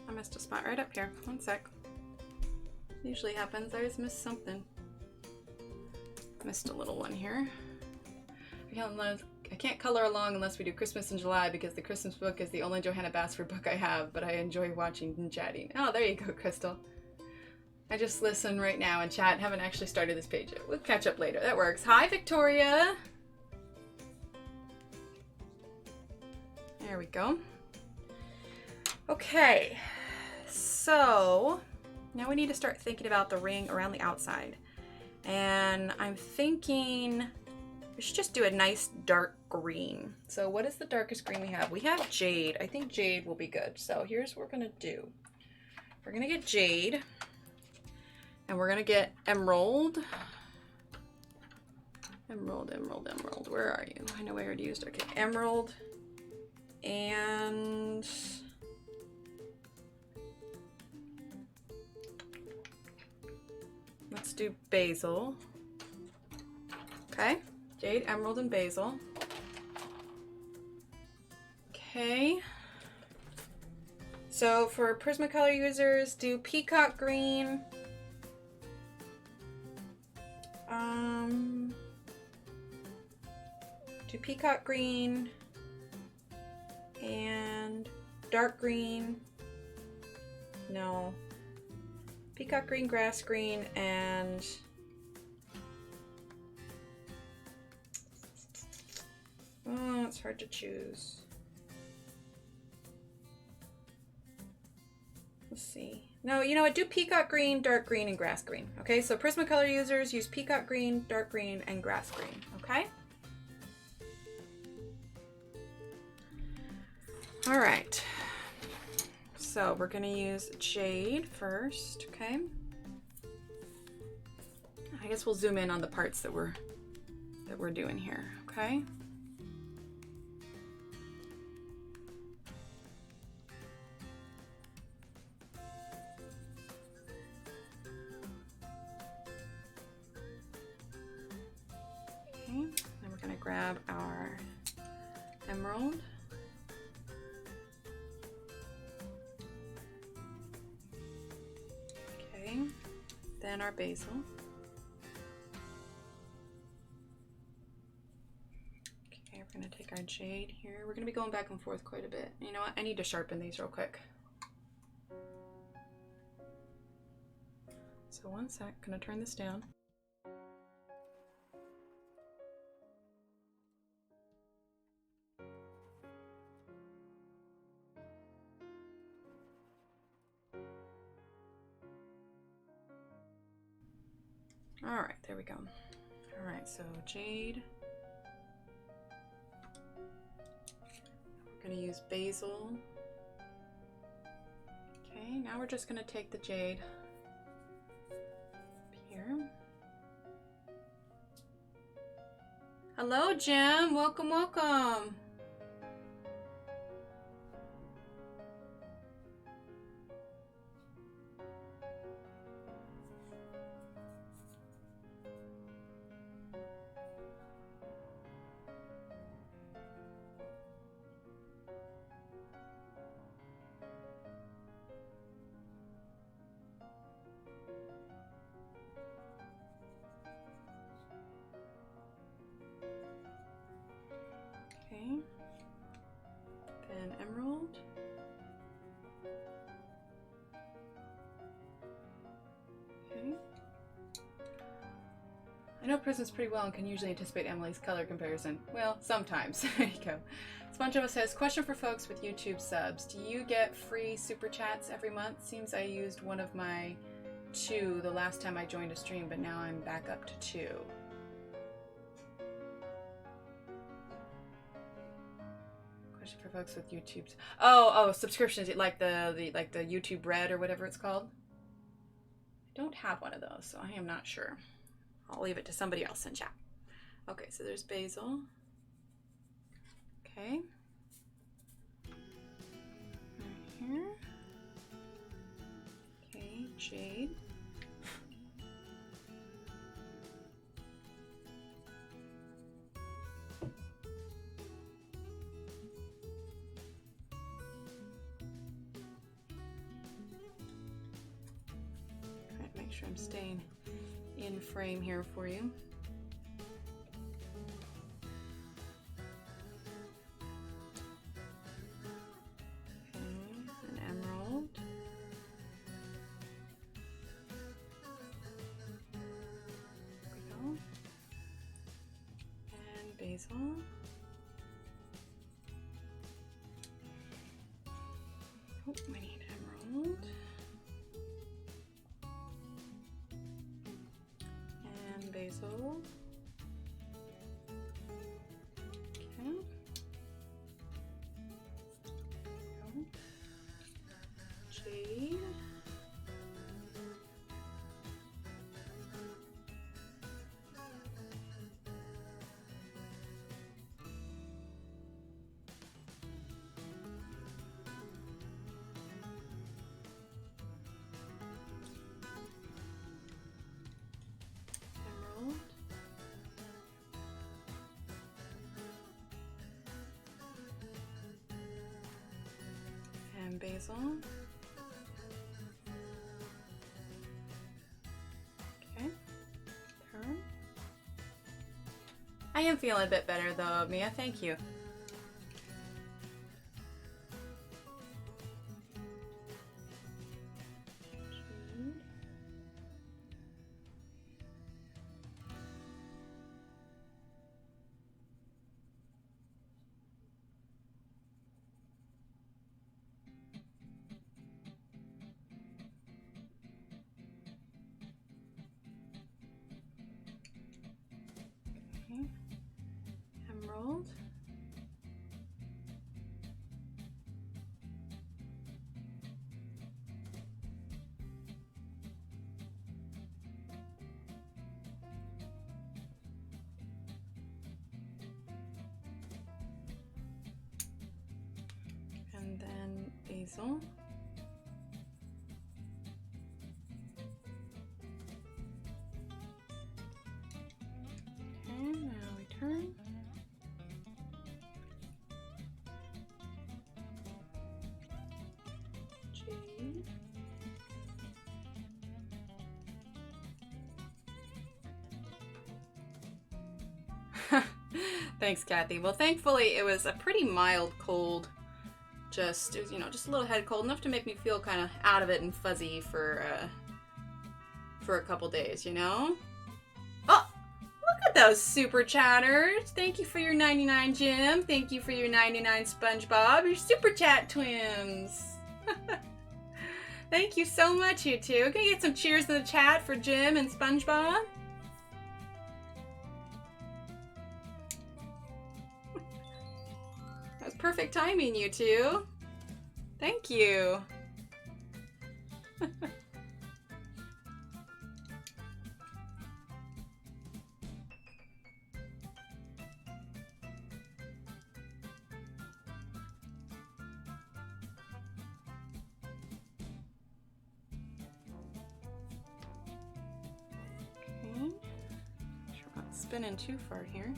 I missed a spot right up here. One sec. Usually happens. I always miss something. Missed a little one here. I can't color along unless we do Christmas in July because the Christmas book is the only Johanna Basford book I have, but I enjoy watching and chatting. Oh, there you go, Crystal. I just listen right now and chat. Haven't actually started this page yet. We'll catch up later. That works. Hi, Victoria. There we go. Okay, so now we need to start thinking about the ring around the outside. And I'm thinking we should just do a nice dark green. So what is the darkest green we have? We have Jade. I think Jade will be good. So here's what we're gonna do. We're gonna get Jade and we're gonna get Emerald. Emerald, Emerald, Emerald. Where are you? I know I already used it. Okay, Emerald. And let's do Basil. Okay, Jade, Emerald, and Basil. Okay. So for Prismacolor users, do Peacock green. Do Peacock green. And dark green, no, peacock green, grass green, and oh, it's hard to choose. Let's see. No, you know what? Do peacock green, dark green, and grass green. Okay, so Prismacolor users use peacock green, dark green, and grass green. Okay. All right, so we're gonna use Jade first, okay? I guess we'll zoom in on the parts that we're doing here, okay? Okay, then we're gonna grab our emerald. Then our basil. Okay, we're gonna take our jade here. We're gonna be going back and forth quite a bit. You know what? I need to sharpen these real quick. So one sec, gonna turn this down. All right, there we go. All right, so jade. We're gonna use basil. Okay, now we're just gonna take the jade here. Hello, Jim. Welcome, welcome. Okay, then emerald. Okay. I know Prism's pretty well and can usually anticipate Emily's color comparison. Well, sometimes. There you go. SpongeBob says, question for folks with YouTube subs. Do you get free super chats every month? Seems I used one of my 2 the last time I joined a stream, but now I'm back up to 2. Question for folks with YouTube's. Oh, subscriptions like the YouTube Red or whatever it's called. I don't have one of those, so I am not sure. I'll leave it to somebody else in chat. Okay, so there's Basil. Okay. Right here. Okay, Jade. Make sure I'm staying in frame here for you. Okay, an emerald. There we go. And basil. Oh, we need emerald. Basil. Okay. Jade. And basil. Okay. Turn. I am feeling a bit better though, Mia. Thank you. Emerald. And then basil. Okay, now we turn. Jade. Thanks, Kathy. Well, thankfully it was a pretty mild cold. It was, you know, just a little head cold, enough to make me feel kind of out of it and fuzzy for a couple days, you know? Oh, look at those super chatters. Thank you for your 99 Jim. Thank you for your 99 SpongeBob. Your super chat twins. Thank you so much, you two. Can you get some cheers in the chat for Jim and SpongeBob? That was perfect timing, you two. Thank you. Okay. Sure, I'm not spinning too far here.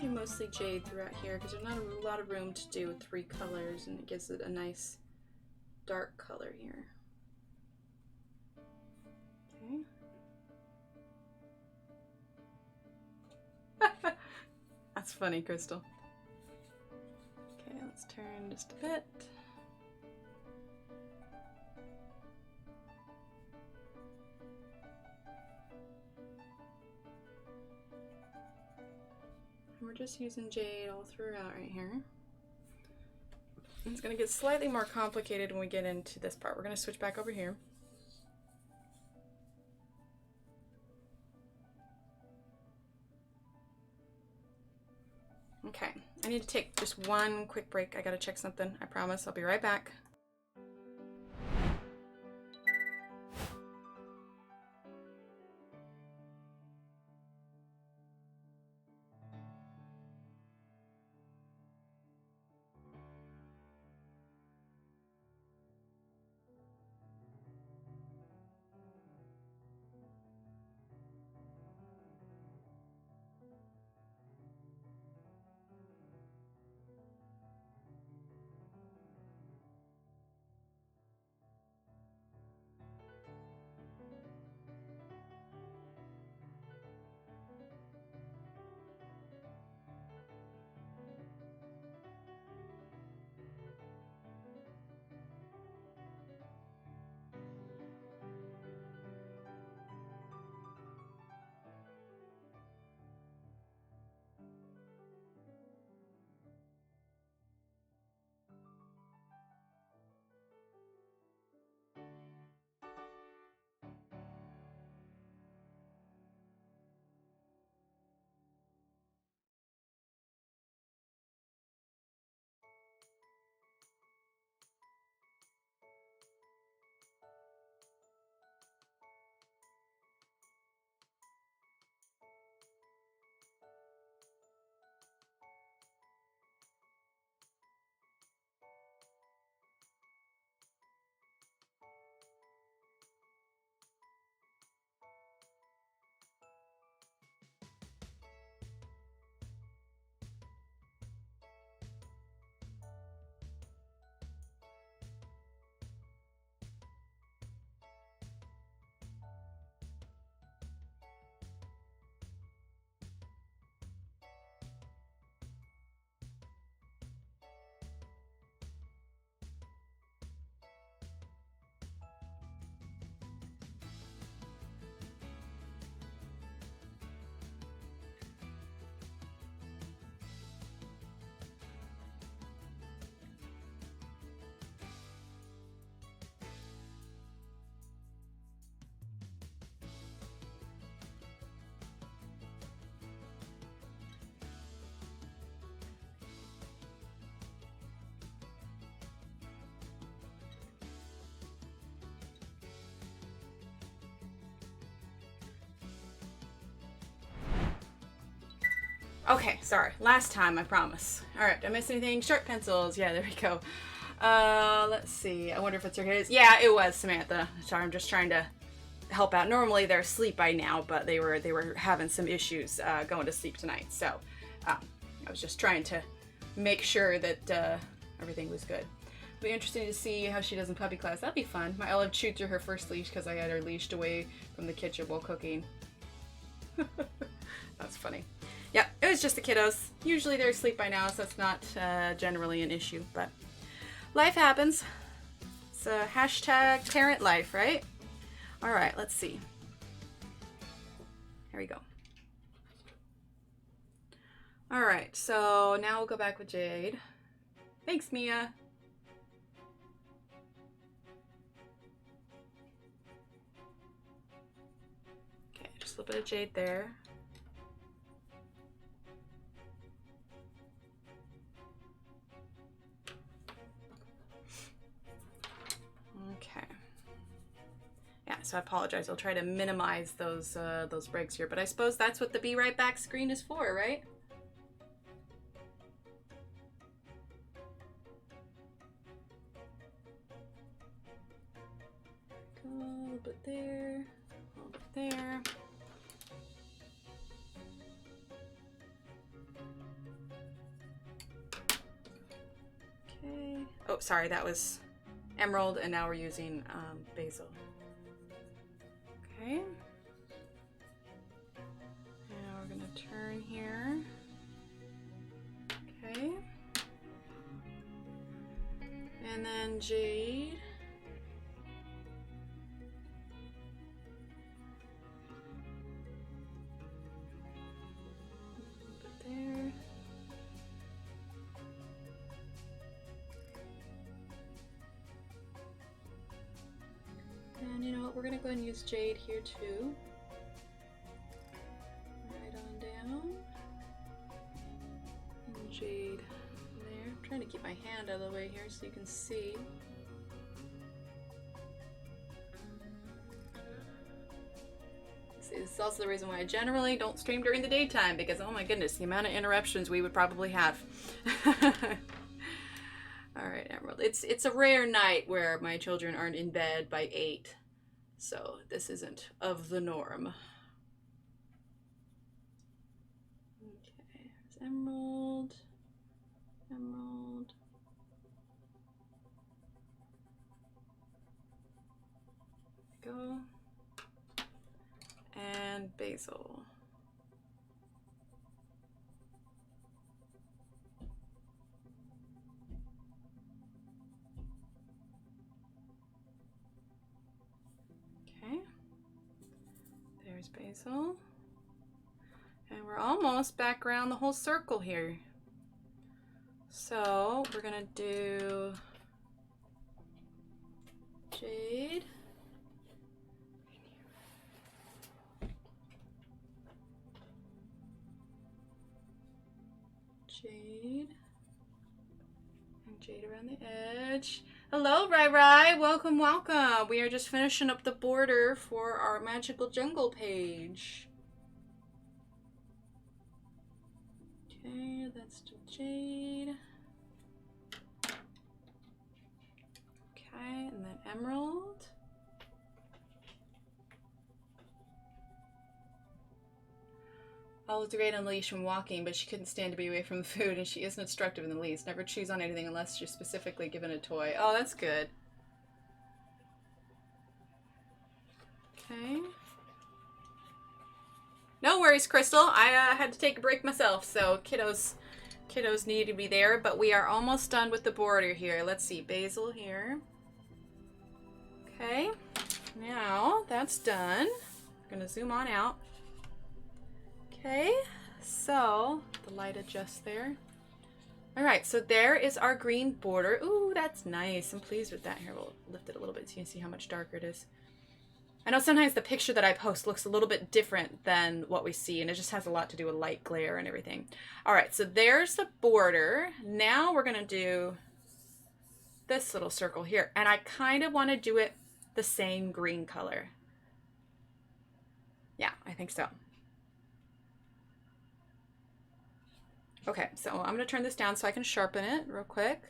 Mostly jade throughout here because there's not a lot of room to do 3 colors, and it gives it a nice dark color here. Okay. That's funny, Crystal. Okay, let's turn just a bit. We're just using jade all throughout right here. It's going to get slightly more complicated when we get into this part. We're going to switch back over here. Okay, I need to take just one quick break. I gotta check something. I promise. I'll be right back. Okay, sorry. Last time, I promise. All right, did I miss anything? Sharp pencils. Yeah, there we go. Let's see. I wonder if it's Turquoise. Yeah, it was Samantha. Sorry, I'm just trying to help out. Normally they're asleep by now, but they were having some issues going to sleep tonight. So I was just trying to make sure that everything was good. It'll be interesting to see how she does in puppy class. That'll be fun. My Olive chewed through her first leash because I had her leashed away from the kitchen while cooking. That's funny. Yeah, it was just the kiddos. Usually they're asleep by now, so it's not generally an issue, but life happens. It's a hashtag parent life, right? All right, let's see. Here we go. All right, so now we'll go back with Jade. Thanks, Mia. Okay, just a little bit of Jade there. Okay. Yeah, so I apologize. I'll try to minimize those breaks here, but I suppose that's what the Be Right Back screen is for, right? A little bit there, a little bit there. Okay. Oh, sorry, that was Emerald, and now we're using Basil. Okay. Now we're gonna turn here. Okay. And then Jade. There. And you know what, we're gonna go ahead and use Jade here too. Right on down. And Jade there. I'm trying to keep my hand out of the way here so you can see. This is also the reason why I generally don't stream during the daytime, because oh my goodness, the amount of interruptions we would probably have. All right, Emerald. It's a rare night where my children aren't in bed by 8, so this isn't of the norm. Okay, there's Emerald. Emerald. There we go. And Basil. Okay, there's Basil. And we're almost back around the whole circle here. So we're gonna do Jade. Jade. And Jade around the edge. Hello, Rai Rai. Welcome, welcome. We are just finishing up the border for our Magical Jungle page. Okay, that's to Jade. Okay, and then Emerald. Olive's great on leash when walking, but she couldn't stand to be away from the food, and she isn't obstructive in the least. Never chews on anything unless she's specifically given a toy. Oh, that's good. Okay. No worries, Crystal. I had to take a break myself, so kiddos need to be there, but we are almost done with the border here. Let's see, Basil here. Okay, now that's done. We're gonna zoom on out. Okay, so the light adjusts there. All right, so there is our green border. Ooh, that's nice. I'm pleased with that. Here, we'll lift it a little bit so you can see how much darker it is. I know sometimes the picture that I post looks a little bit different than what we see, and it just has a lot to do with light glare and everything. All right, so there's the border. Now we're gonna do this little circle here, and I kind of want to do it the same green color. Yeah, I think so. Okay, so I'm gonna turn this down so I can sharpen it real quick.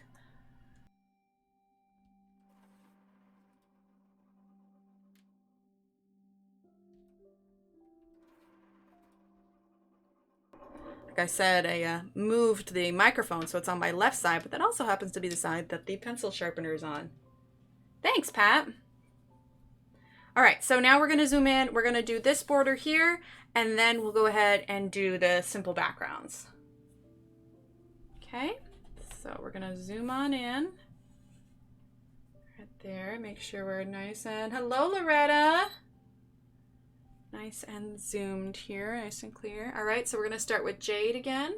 Like I said, I moved the microphone so it's on my left side, but that also happens to be the side that the pencil sharpener is on. Thanks, Pat. All right, so now we're gonna zoom in. We're gonna do this border here, and then we'll go ahead and do the simple backgrounds. Okay, so we're gonna zoom on in. Right there, make sure we're nice and, hello Loretta! Nice and zoomed here, nice and clear. All right, so we're gonna start with Jade again.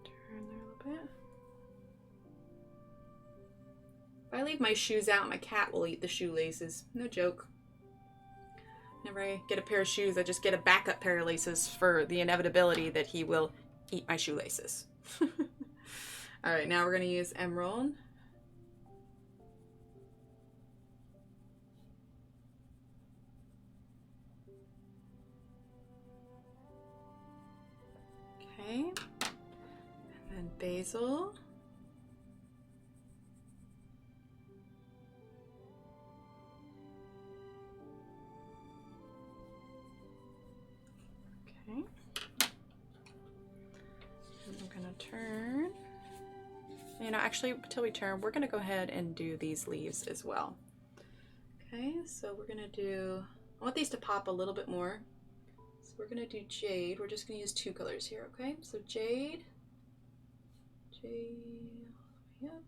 Turn there a little bit. If I leave my shoes out, my cat will eat the shoelaces. No joke. Whenever I get a pair of shoes, I just get a backup pair of laces for the inevitability that he will eat my shoelaces. All right, now we're going to use Emerald. Okay. And then Basil. Okay. And we're gonna turn. You know, actually, until we turn, we're gonna go ahead and do these leaves as well. Okay, so we're gonna do, I want these to pop a little bit more. So we're gonna do Jade. We're just gonna use 2 colors here, okay? So Jade, Jade, all the way up.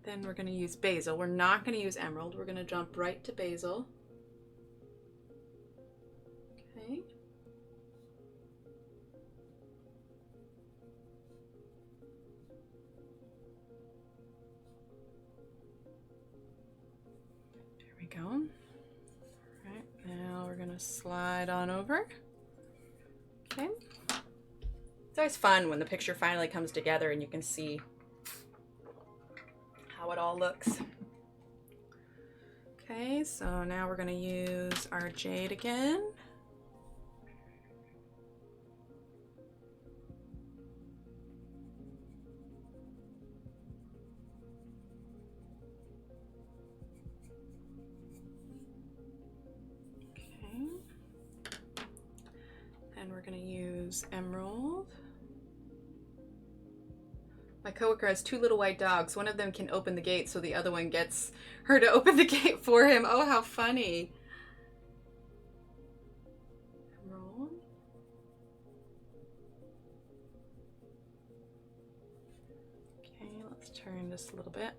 Then we're going to use Basil. We're not going to use Emerald. We're going to jump right to Basil. Okay. There we go. All right, now we're going to slide on over. Okay. It's always fun when the picture finally comes together and you can see how it all looks. Okay, so now we're going to use our Jade again. Okay. And we're going to use Emerald. My coworker has 2 little white dogs. One of them can open the gate, so the other one gets her to open the gate for him. Oh, how funny. Emerald. Okay, let's turn this a little bit.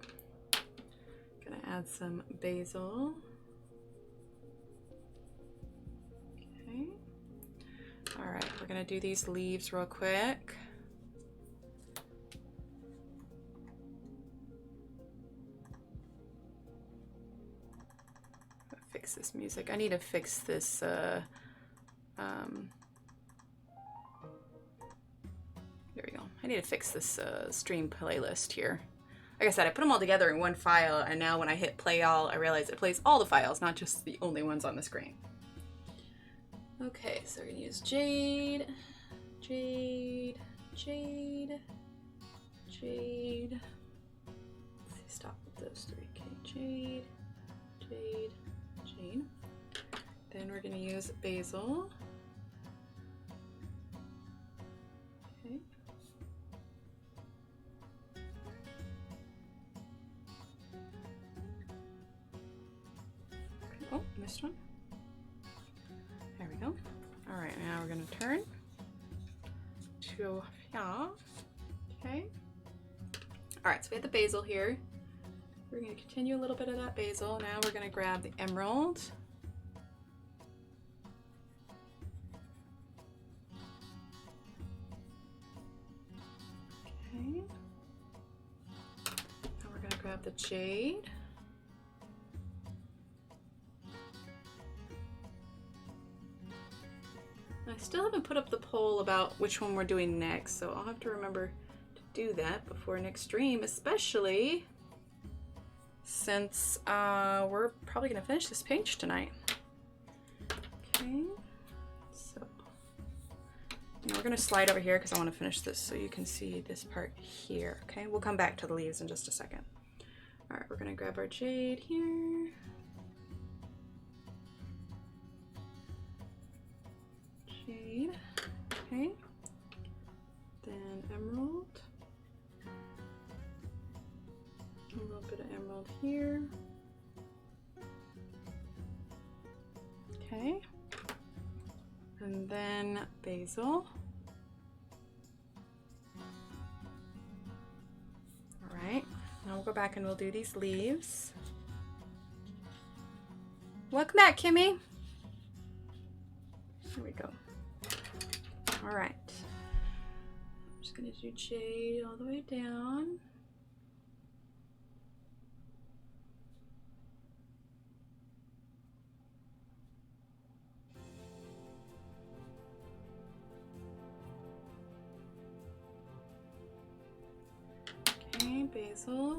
Gonna add some basil. Okay. All right, we're gonna do these leaves real quick. Fix this music. I need to fix this there we go. I need to fix this stream playlist here. Like I said, I put them all together in one file, and now when I hit play all, I realize it plays all the files, not just the only ones on the screen. Okay, so we're gonna use Jade, Jade, Jade, Jade. Let's see, stop with those 3. Okay, Jade, Jade, Jade. Then we're going to use Basil. Okay. Oh, missed one. There we go. All right, now we're going to turn to here. Okay. All right, so we have the basil here. We're going to continue a little bit of that basil. Now we're going to grab the emerald. Okay. Now we're going to grab the jade. I still haven't put up the poll about which one we're doing next, so I'll have to remember to do that before next stream, especially since we're probably going to finish this page tonight. Okay, so we're going to slide over here because I want to finish this so you can see this part here. Okay, we'll come back to the leaves in just a second. All right, we're going to grab our jade here. Jade, okay, then emerald. A little bit of emerald here. Okay. And then basil. All right. Now we'll go back and we'll do these leaves. Welcome back, Kimmy. Here we go. All right. I'm just going to do jade all the way down. Okay, basil.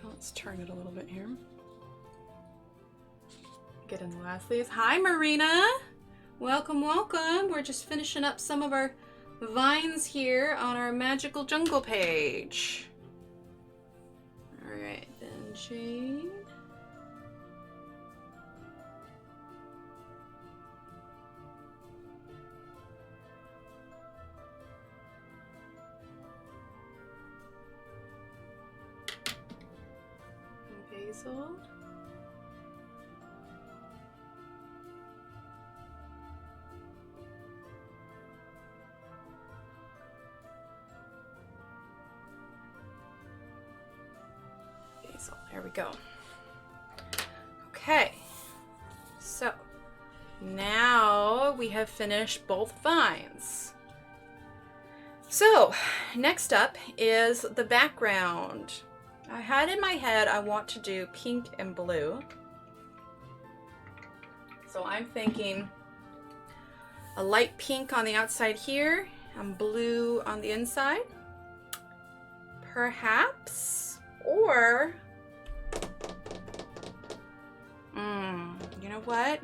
Let's turn it a little bit here. Get in the last leaves. Hi, Marina. Welcome, welcome. We're just finishing up some of our vines here on our magical jungle page. All right, then jade. Basil. There we go. Okay, so now we have finished both vines. So next up is the background. I had in my head I want to do pink and blue. So I'm thinking a light pink on the outside here and blue on the inside. Perhaps, or you know what?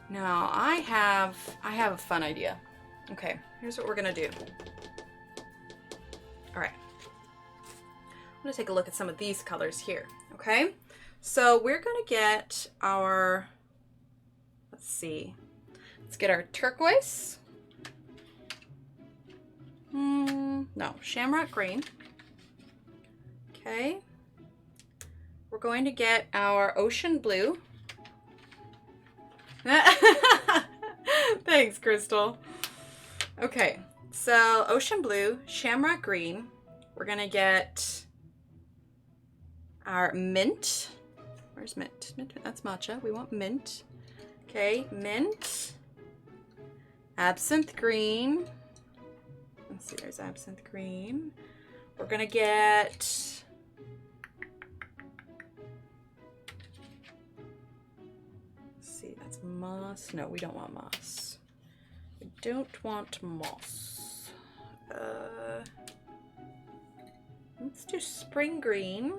No, I have a fun idea. Okay, here's what we're gonna do. All right, I'm gonna take a look at some of these colors here. Okay, so we're gonna get our, let's see, let's get our turquoise. No, shamrock green. Okay, we're going to get our ocean blue. Thanks, Crystal. Okay, so ocean blue, shamrock green. We're gonna get our mint. Where's mint? Mint, that's matcha. We want mint. Okay, mint. Absinthe green. Let's see, there's absinthe green. We're gonna get, let's see, that's moss. No, we don't want moss. We don't want moss. Let's do spring green.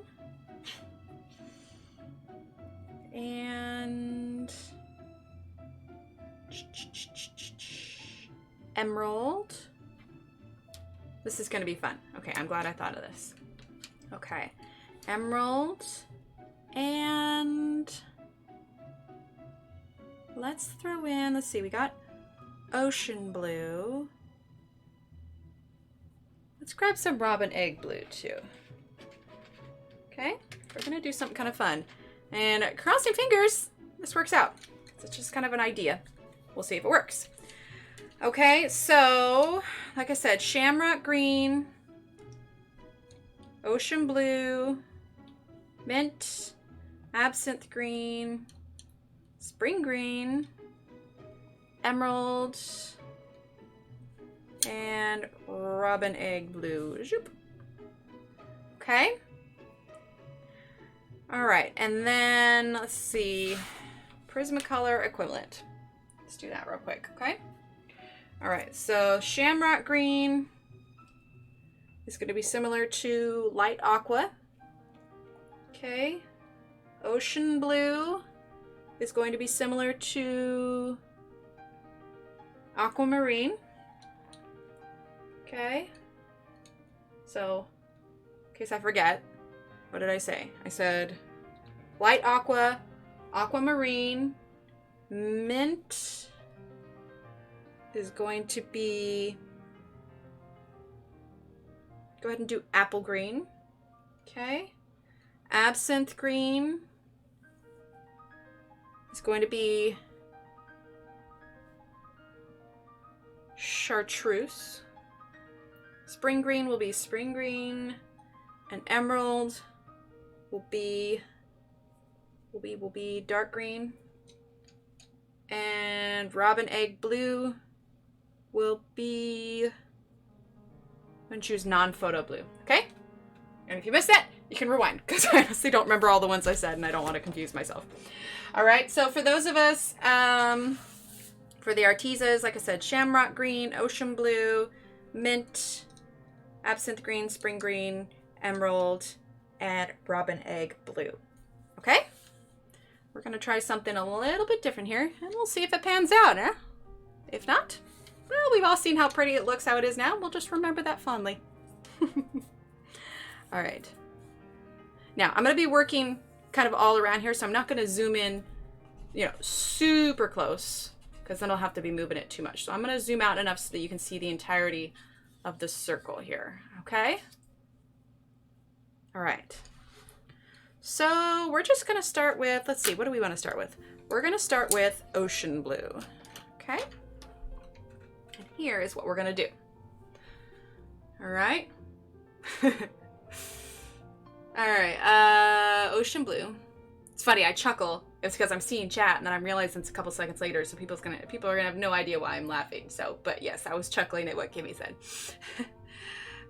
And emerald. This is going to be fun. Okay, I'm glad I thought of this. Okay, emerald, and let's throw in, let's see, we got ocean blue. Let's grab some robin egg blue too. Okay, we're going to do something kind of fun. And crossing fingers, this works out. It's just kind of an idea. We'll see if it works. Okay, so like I said, shamrock green, ocean blue, mint, absinthe green, spring green, emerald, and robin egg blue. Okay. All right, and then let's see, Prismacolor equivalent. Let's do that real quick, okay? All right, so shamrock green is going to be similar to light aqua. Okay. Ocean blue is going to be similar to aquamarine. Okay. So, in case I forget, what did I say? I said light aqua, aquamarine, mint is going to be, go ahead and do apple green. Okay. Absinthe green is going to be chartreuse. Spring green will be spring green, and emerald will be dark green, and robin egg blue will be, I'm gonna choose non-photo blue, okay? And if you missed that, you can rewind, because I honestly don't remember all the ones I said, and I don't want to confuse myself. All right, so for those of us, for the artisas, like I said, shamrock green, ocean blue, mint, absinthe green, spring green, emerald, and robin egg blue. Okay? We're going to try something a little bit different here, and we'll see if it pans out, eh? If not, well, we've all seen how pretty it looks, how it is now. We'll just remember that fondly. All right. Now, I'm going to be working kind of all around here, so I'm not going to zoom in, you know, super close, because then I'll have to be moving it too much. So I'm going to zoom out enough so that you can see the entirety of the circle here, okay? All right. So we're just going to start with, let's see, what do we want to start with? We're going to start with ocean blue, okay? And here is what we're going to do. All right. Alright, Ocean Blue. It's funny, I chuckle. It's because I'm seeing chat and then I'm realizing it's a couple seconds later, so people are gonna have no idea why I'm laughing. So, but yes, I was chuckling at what Kimmy said.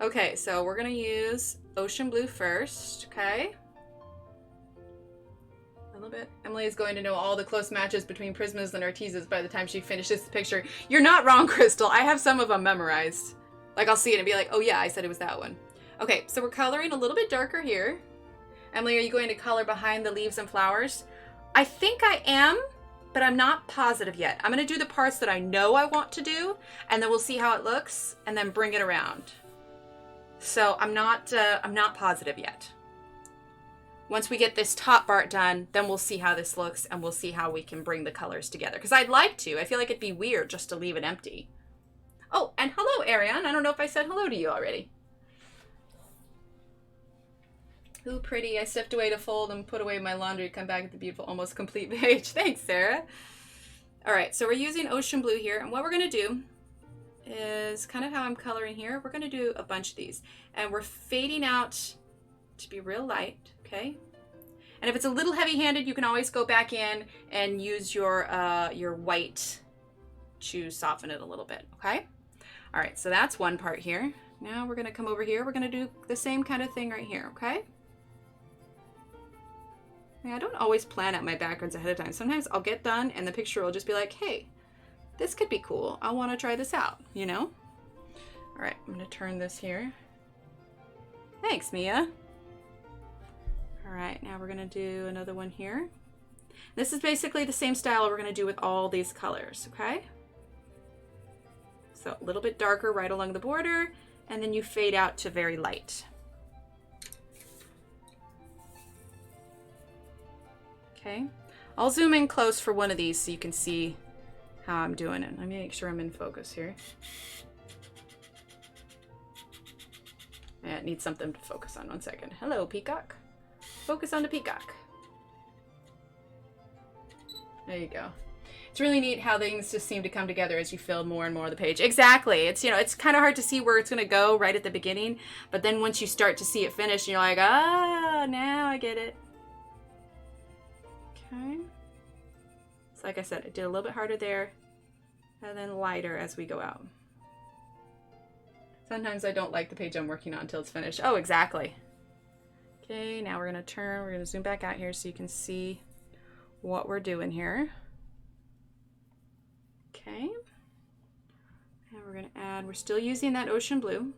Okay, so we're gonna use Ocean Blue first, okay? A little bit. Emily is going to know all the close matches between Prismas and Artisas by the time she finishes the picture. You're not wrong, Crystal. I have some of them memorized. Like, I'll see it and be like, oh yeah, I said it was that one. Okay, so we're coloring a little bit darker here. Emily, are you going to color behind the leaves and flowers? I think I am, but I'm not positive yet. I'm going to do the parts that I know I want to do, and then we'll see how it looks, and then bring it around. So I'm not positive yet. Once we get this top part done, then we'll see how this looks, and we'll see how we can bring the colors together. Because I'd like to. I feel like it'd be weird just to leave it empty. Oh, and hello, Ariane. I don't know if I said hello to you already. Ooh, pretty. I stepped away to fold and put away my laundry. Come back at the beautiful, almost complete page. Thanks, Sarah. All right, so we're using Ocean Blue here. And what we're going to do is kind of how I'm coloring here. We're going to do a bunch of these. And we're fading out to be real light, okay? And if it's a little heavy-handed, you can always go back in and use your white to soften it a little bit, okay? All right, so that's one part here. Now we're going to come over here. We're going to do the same kind of thing right here, okay? I don't always plan out my backgrounds ahead of time. Sometimes I'll get done and the picture will just be like, hey, this could be cool. I want to try this out, you know? All right, I'm going to turn this here. Thanks, Mia. All right, now we're going to do another one here. This is basically the same style we're going to do with all these colors, okay? So a little bit darker right along the border, and then you fade out to very light. Okay, I'll zoom in close for one of these so you can see how I'm doing it. Let me make sure I'm in focus here. Yeah, it needs something to focus on. 1 second. Hello, Peacock. Focus on the Peacock. There you go. It's really neat how things just seem to come together as you fill more and more of the page. Exactly. It's, you know, it's kind of hard to see where it's going to go right at the beginning, but then once you start to see it finish, you're like, ah, now I get it. Okay. So like I said, I did a little bit harder there and then lighter as we go out. Sometimes I don't like the page I'm working on until it's finished. Oh, exactly. Okay, now we're going to turn. We're going to zoom back out here so you can see what we're doing here. Okay. And we're going to add, we're still using that Ocean Blue.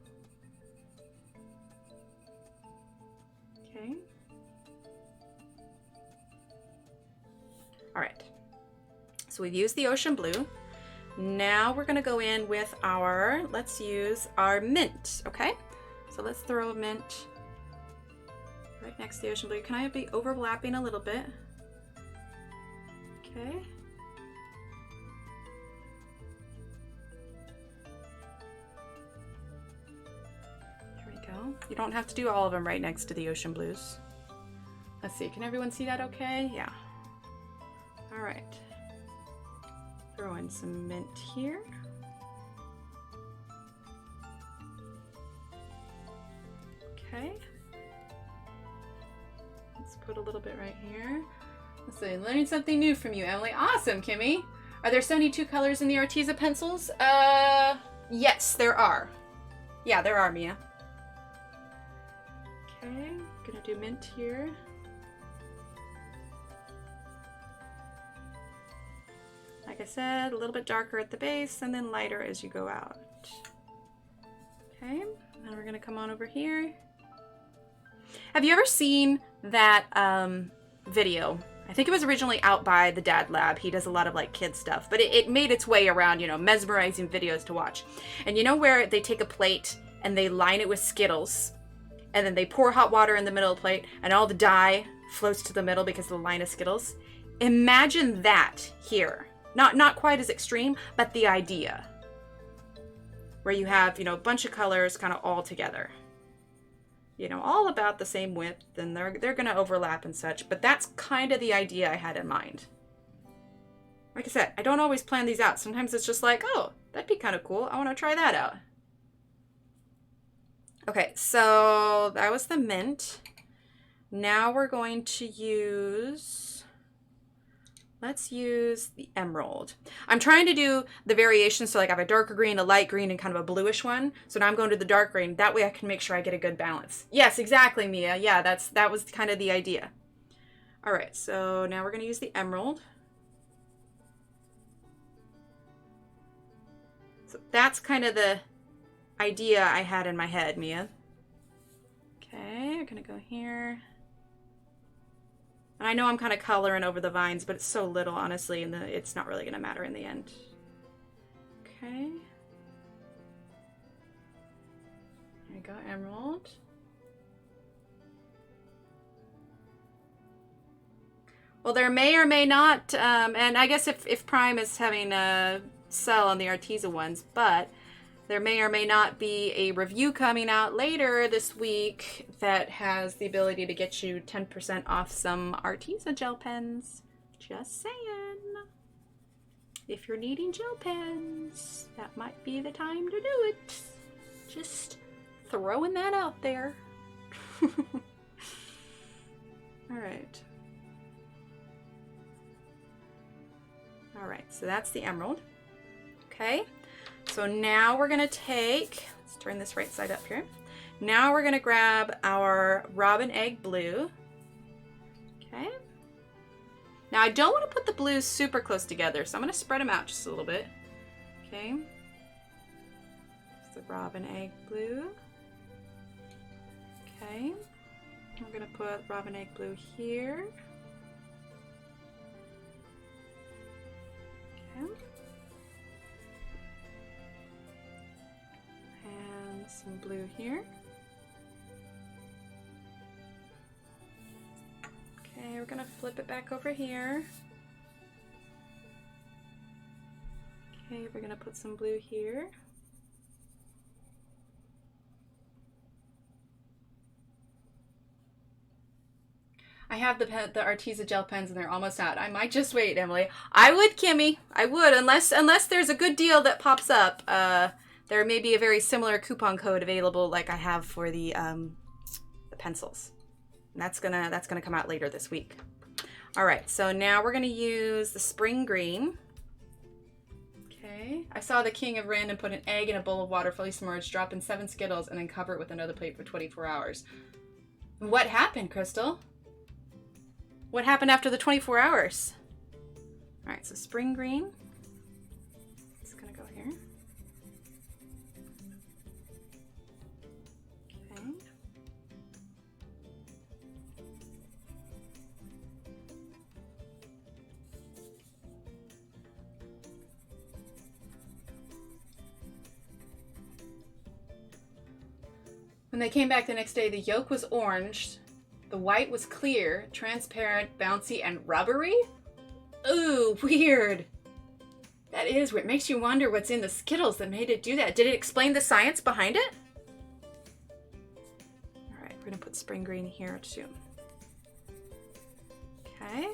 Okay. All right, so we've used the Ocean Blue. Now we're gonna go in with our, let's use our mint, okay? So let's throw a mint right next to the Ocean Blue. Can I be overlapping a little bit? Okay. There we go. You don't have to do all of them right next to the Ocean Blues. Let's see, can everyone see that okay? Yeah. All right, throw in some mint here. Okay, let's put a little bit right here. Let's see, learning something new from you, Emily. Awesome, Kimmy. Are there 72 colors in the Arteza pencils? Yes, there are. Yeah, there are, Mia. Okay, gonna do mint here. Like I said, a little bit darker at the base and then lighter as you go out. Okay, now we're gonna come on over here. Have you ever seen that video? I think it was originally out by the Dad Lab. He does a lot of like kid stuff, but it made its way around, you know, mesmerizing videos to watch. And you know where they take a plate and they line it with Skittles and then they pour hot water in the middle of the plate and all the dye floats to the middle because of the line of Skittles? Imagine that here. Not quite as extreme, but the idea. Where you have, you know, a bunch of colors kind of all together. You know, all about the same width, and they're going to overlap and such, but that's kind of the idea I had in mind. Like I said, I don't always plan these out. Sometimes it's just like, oh, that'd be kind of cool. I want to try that out. Okay, so that was the mint. Now we're going to use, let's use the emerald. I'm trying to do the variations, so like I have a darker green, a light green, and kind of a bluish one. So now I'm going to the dark green. That way I can make sure I get a good balance. Yes, exactly, Mia. Yeah, that was kind of the idea. All right, so now we're going to use the emerald. So that's kind of the idea I had in my head, Mia. Okay, we're going to go here. And I know I'm kind of coloring over the vines, but it's so little, honestly, and it's not really going to matter in the end. Okay. There we go, emerald. Well, there may or may not, and I guess if Prime is having a sell on the Arteza ones, but there may or may not be a review coming out later this week that has the ability to get you 10% off some Arteza gel pens. Just saying. If you're needing gel pens, that might be the time to do it. Just throwing that out there. Alright. Alright, so that's the emerald. Okay. So now we're going to take, let's turn this right side up here. Now we're going to grab our robin egg blue. Okay. Now I don't want to put the blues super close together, so I'm going to spread them out just a little bit. Okay. It's the robin egg blue. Okay. We're going to put robin egg blue here. Okay. Some blue here. Okay, we're gonna flip it back over here. Okay, we're gonna put some blue here. I have the Arteza gel pens and they're almost out. I might just wait, Emily. I would, Kimmy. I would, unless there's a good deal that pops up. There may be a very similar coupon code available like I have for the pencils. And that's gonna come out later this week. All right, so now we're gonna use the spring green. Okay, I saw the King of Random put an egg in a bowl of water fully submerged, drop in 7 Skittles, and then cover it with another plate for 24 hours. What happened, Crystal? What happened after the 24 hours? All right, so spring green. It's gonna go here. When they came back the next day, the yolk was orange, the white was clear, transparent, bouncy, and rubbery? Ooh, weird. That is weird. It makes you wonder what's in the Skittles that made it do that. Did it explain the science behind it? All right, we're gonna put spring green here too. Okay.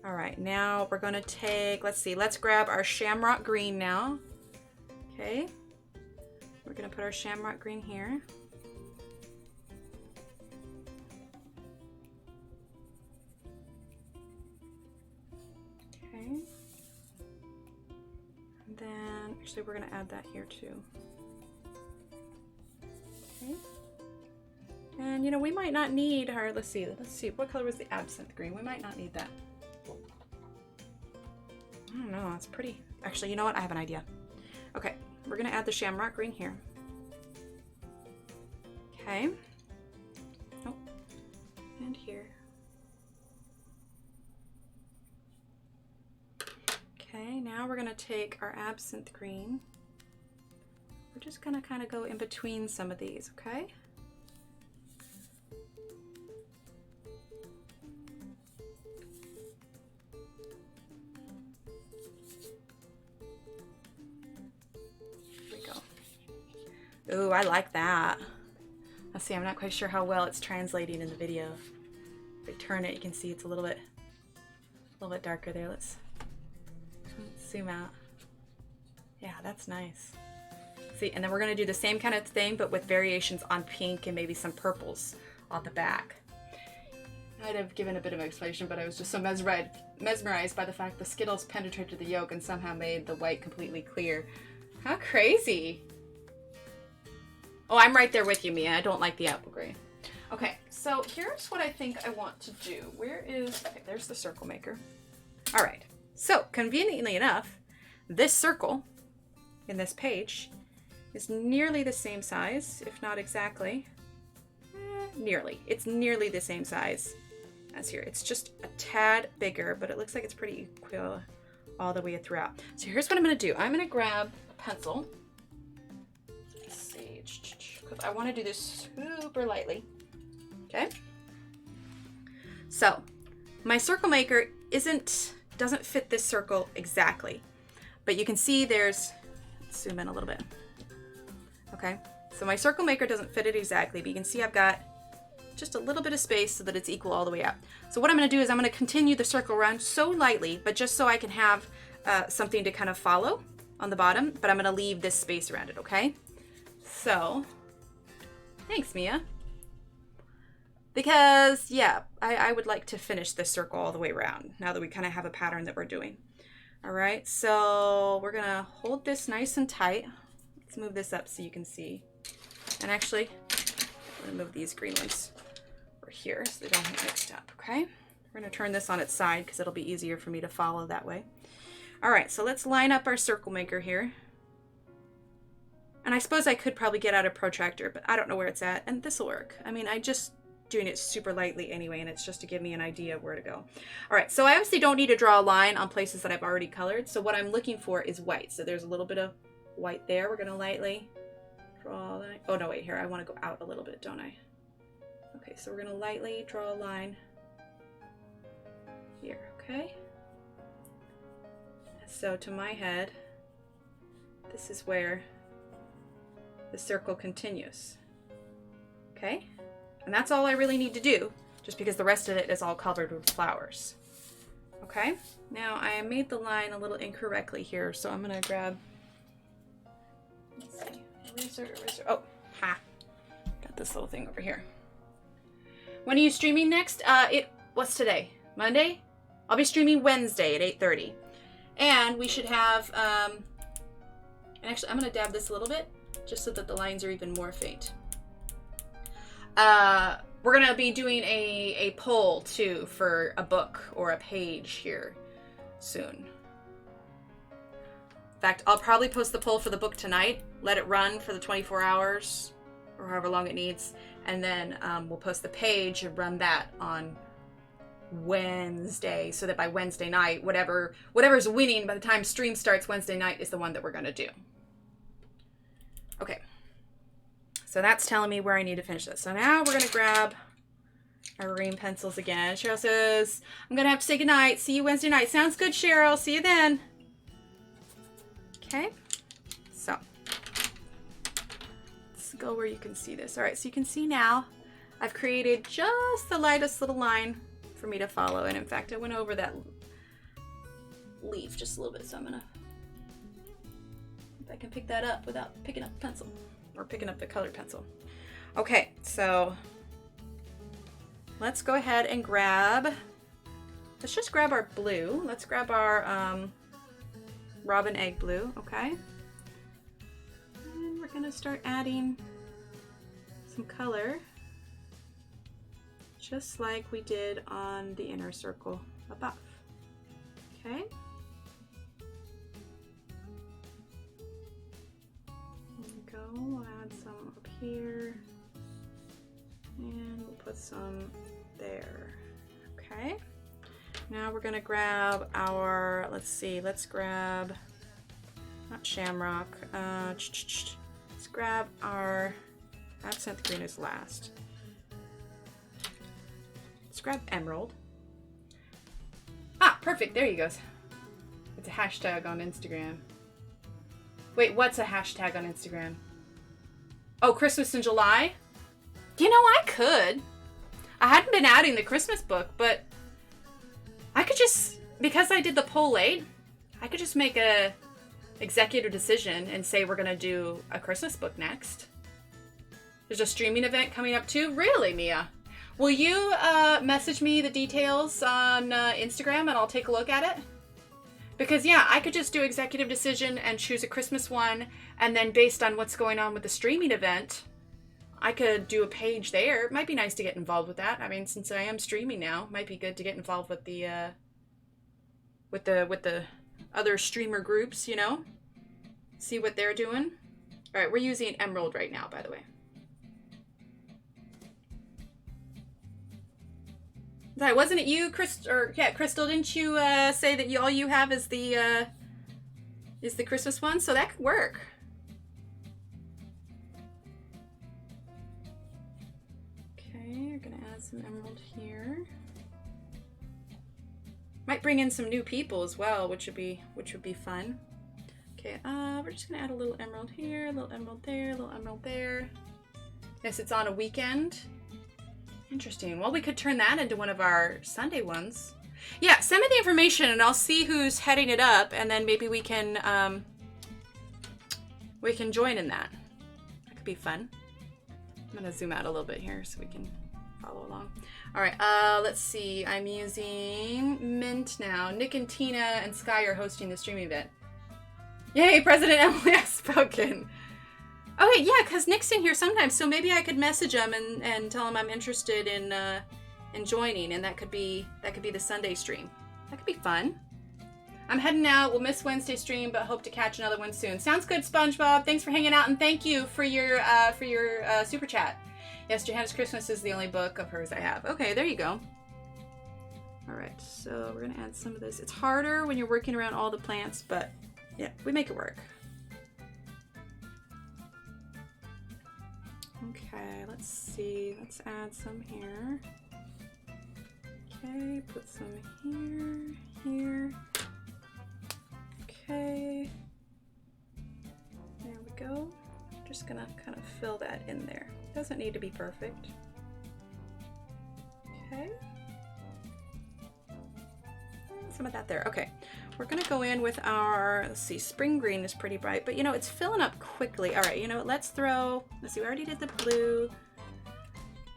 All right, now we're gonna take, let's grab our Shamrock green now. Okay. We're gonna put our Shamrock green here. Okay. And then, actually we're gonna add that here too. Okay. And you know, we might not need our, let's see, what color was the Absinthe green? We might not need that. I don't know, it's pretty. Actually, you know what? I have an idea. Okay, we're gonna add the Shamrock green here. Okay. Oh, and here. Okay, now we're gonna take our Absinthe green. We're just gonna kind of go in between some of these, okay? Ooh, I like that. Let's see, I'm not quite sure how well it's translating in the video. If I turn it, you can see it's a little bit darker there. Let's zoom out. Yeah, that's nice. See, and then we're gonna do the same kind of thing, but with variations on pink and maybe some purples on the back. I'd have given a bit of an explanation, but I was just so mesmerized by the fact the Skittles penetrated the yolk and somehow made the white completely clear. How crazy. Oh, I'm right there with you, Mia. I don't like the apple green. Okay, so here's what I think I want to do. Where is... Okay, there's the circle maker. All right. So, conveniently enough, this circle in this page is nearly the same size, if not exactly. Nearly. It's nearly the same size as here. It's just a tad bigger, but it looks like it's pretty equal all the way throughout. So here's what I'm going to do. I'm going to grab a pencil. Let's see. Because I want to do this super lightly. Okay? So, my circle maker doesn't fit this circle exactly. But you can see there's... Let's zoom in a little bit. Okay? So my circle maker doesn't fit it exactly, but you can see I've got just a little bit of space so that it's equal all the way out. So what I'm going to do is I'm going to continue the circle around so lightly, but just so I can have something to kind of follow on the bottom, but I'm going to leave this space around it, okay? So, thanks, Mia. Because, yeah, I would like to finish this circle all the way around now that we kind of have a pattern that we're doing. All right, so we're going to hold this nice and tight. Let's move this up so you can see. And actually, I'm going to move these green ones over here so they don't get mixed up, okay? We're going to turn this on its side because it'll be easier for me to follow that way. All right, so let's line up our circle maker here. And I suppose I could probably get out a protractor, but I don't know where it's at, and this will work. I mean, I just doing it super lightly anyway, and it's just to give me an idea of where to go. All right, so I obviously don't need to draw a line on places that I've already colored, so what I'm looking for is white. So there's a little bit of white there. We're going to lightly draw that. Oh, no, wait, here. I want to go out a little bit, don't I? Okay, so we're going to lightly draw a line here, okay? So to my head, this is where the circle continues, okay? And that's all I really need to do, just because the rest of it is all covered with flowers. Okay, now I made the line a little incorrectly here, so I'm going to grab, let's see, eraser. Oh, got this little thing over here. When are you streaming next? What's today? Monday? I'll be streaming Wednesday at 8:30. And we should have, and actually I'm going to dab this a little bit, just so that the lines are even more faint. We're going to be doing a poll, too, for a book or a page here soon. In fact, I'll probably post the poll for the book tonight, let it run for the 24 hours, or however long it needs, and then we'll post the page and run that on Wednesday, so that by Wednesday night, whatever's winning by the time stream starts Wednesday night is the one that we're going to do. Okay. So that's telling me where I need to finish this. So now we're going to grab our green pencils again. Cheryl says, I'm going to have to say goodnight. See you Wednesday night. Sounds good, Cheryl. See you then. Okay. So let's go where you can see this. All right. So you can see now I've created just the lightest little line for me to follow. And in fact, I went over that leaf just a little bit. So I'm going to, if I can pick that up without picking up the pencil. Or picking up the colored pencil. Okay, so let's go ahead and let's just grab our blue. Let's grab our robin egg blue, okay? And we're gonna start adding some color, just like we did on the inner circle above, okay? We'll add some up here, and we'll put some there. Okay. Now we're gonna grab our, let's grab, not Shamrock, let's grab our Absinthe green is last. Let's grab Emerald. Ah, perfect, there he goes. It's a hashtag on Instagram. Wait, what's a hashtag on Instagram? Oh, Christmas in July? You know, I could. I hadn't been adding the Christmas book, but I could just, because I did the poll late, I could just make a executive decision and say we're going to do a Christmas book next. There's a streaming event coming up too? Really, Mia? Will you message me the details on Instagram and I'll take a look at it? Because yeah, I could just do executive decision and choose a Christmas one, and then based on what's going on with the streaming event, I could do a page there. It might be nice to get involved with that. I mean, since I am streaming now, it might be good to get involved with the other streamer groups, you know? See what they're doing. All right, we're using emerald right now, by the way. Wasn't it you, Crystal? Yeah, Crystal, didn't you say that all you have is the Christmas one? So that could work. Okay, you're gonna add some emerald here. Might bring in some new people as well, which would be fun. Okay, we're just gonna add a little emerald here, a little emerald there, a little emerald there. Yes, it's on a weekend. Interesting. Well, we could turn that into one of our Sunday ones. Yeah, send me the information and I'll see who's heading it up, and then maybe we can join in that. That could be fun. I'm gonna zoom out a little bit here so we can follow along. All right, let's see. I'm using Mint now. Nick and Tina and Sky are hosting the streaming event. Yay, President Emily has spoken. Okay, yeah, because Nick's in here sometimes, so maybe I could message him and tell him I'm interested in joining, and that could be the Sunday stream. That could be fun. I'm heading out. We'll miss Wednesday stream, but hope to catch another one soon. Sounds good, SpongeBob. Thanks for hanging out, and thank you for your super chat. Yes, Johanna's Christmas is the only book of hers I have. Okay, there you go. All right, so we're gonna add some of this. It's harder when you're working around all the plants, but yeah, we make it work. Okay, let's see. Let's add some here. Okay, put some here. Okay. There we go. Just gonna kind of fill that in there. Doesn't need to be perfect. Okay. Some of that there. Okay. We're gonna go in with our, let's see, spring green is pretty bright, but you know, it's filling up quickly. All right, you know what, let's see, we already did the blue.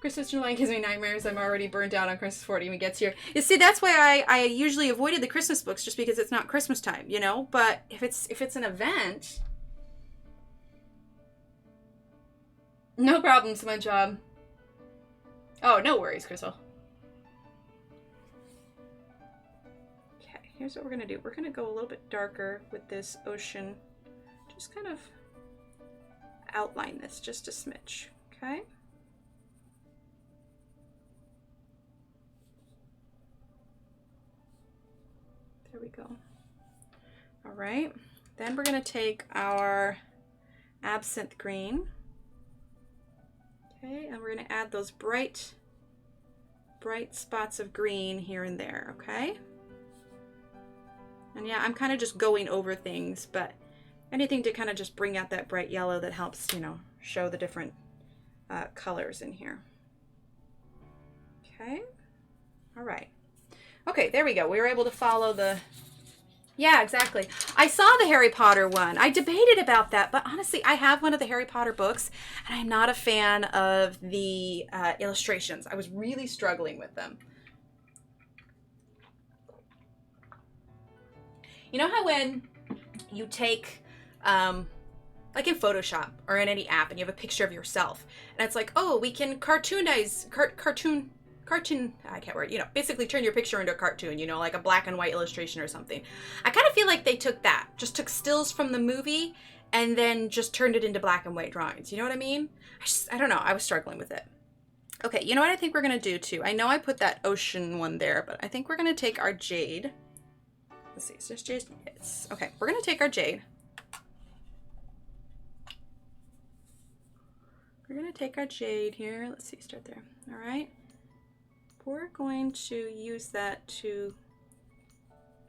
Christmas in July gives me nightmares. I'm already burnt out on Christmas before it even gets here. You see, that's why I usually avoided the Christmas books, just because it's not Christmas time, you know? But if it's an event, no problems, my job. Oh, no worries, Crystal. Here's what we're gonna do. We're gonna go a little bit darker with this ocean. Just kind of outline this just a smidge, okay? There we go. All right, then we're gonna take our absinthe green, okay, and we're gonna add those bright spots of green here and there, okay? And yeah, I'm kind of just going over things, but anything to kind of just bring out that bright yellow that helps, you know, show the different colors in here. Okay. All right. Okay, there we go. We were able to follow the... Yeah, exactly. I saw the Harry Potter one. I debated about that, but honestly, I have one of the Harry Potter books, and I'm not a fan of the illustrations. I was really struggling with them. You know how when you take, like in Photoshop or in any app, and you have a picture of yourself, and it's like, oh, we can cartoonize, I can't word, you know, basically turn your picture into a cartoon, you know, like a black and white illustration or something. I kind of feel like they took that, just took stills from the movie, and then just turned it into black and white drawings. You know what I mean? I don't know. I was struggling with it. Okay, you know what I think we're going to do too? I know I put that ocean one there, but I think we're going to take our Jade. Let's see, it's just Jade. Okay, we're going to take our Jade. We're going to take our Jade here. Let's see, start there. All right. We're going to use that to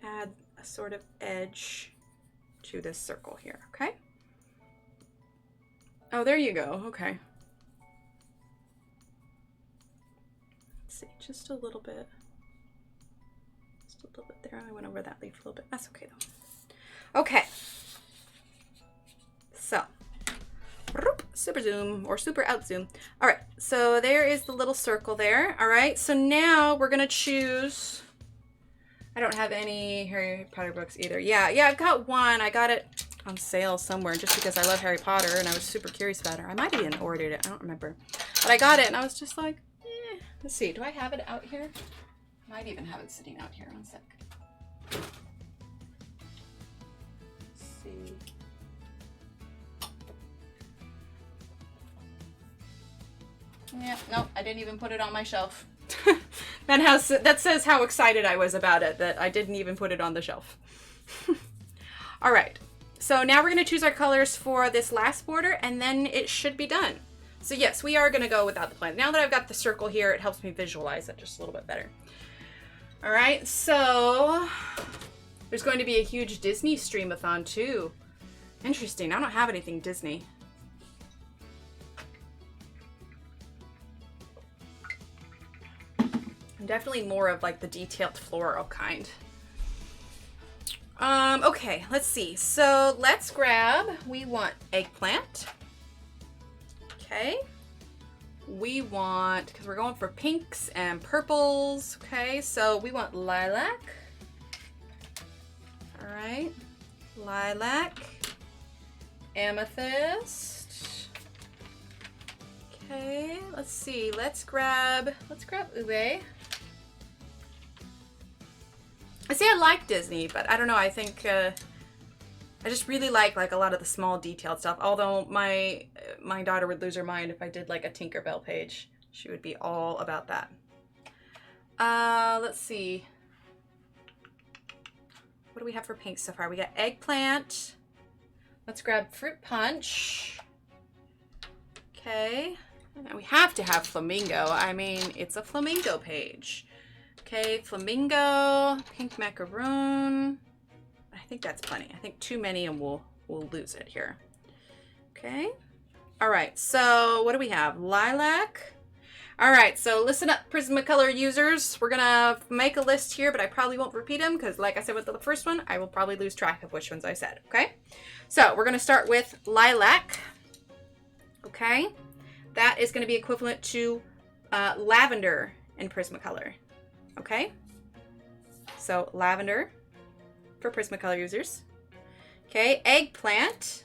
add a sort of edge to this circle here, okay? Oh, there you go. Okay. Let's see, just a little bit. Just a little bit there. I went over that leaf a little bit. That's okay though. Okay. super zoom or super out zoom. All right, so there is the little circle there. All right, so now we're gonna choose. I don't have any Harry Potter books either. Yeah, I've got one. I got it on sale somewhere just because I love Harry Potter and I was super curious about it. I might have even ordered it. I don't remember. But I got it and I was just like, eh. Let's see. Do I have it out here? I might even have it sitting out here. One sec. Let's see. Yeah, nope. I didn't even put it on my shelf. That says how excited I was about it, that I didn't even put it on the shelf. All right, so now we're going to choose our colors for this last border, and then it should be done. So yes, we are going to go without the planet. Now that I've got the circle here, it helps me visualize it just a little bit better. All right, so there's going to be a huge Disney stream-a-thon too. Interesting. I don't have anything Disney. Definitely more of like the detailed floral kind. Okay, let's see. So let's grab, we want eggplant. Okay. We want, because we're going for pinks and purples. Okay, so we want lilac. All right. Lilac. Amethyst. Okay, let's see. Let's grab ube. I say I like Disney, but I don't know. I think I just really like a lot of the small detailed stuff. Although my daughter would lose her mind if I did like a Tinkerbell page. She would be all about that. Let's see. What do we have for pink so far? We got eggplant. Let's grab fruit punch. Okay. And we have to have flamingo. I mean, it's a flamingo page. Okay, flamingo, pink macaroon. I think that's plenty. I think too many and we'll lose it here. Okay. All right, so what do we have? Lilac. All right, so listen up, Prismacolor users. We're gonna make a list here, but I probably won't repeat them because like I said with the first one, I will probably lose track of which ones I said, okay? So we're gonna start with lilac, okay? That is gonna be equivalent to lavender in Prismacolor. Okay, so lavender for Prismacolor users. Okay, eggplant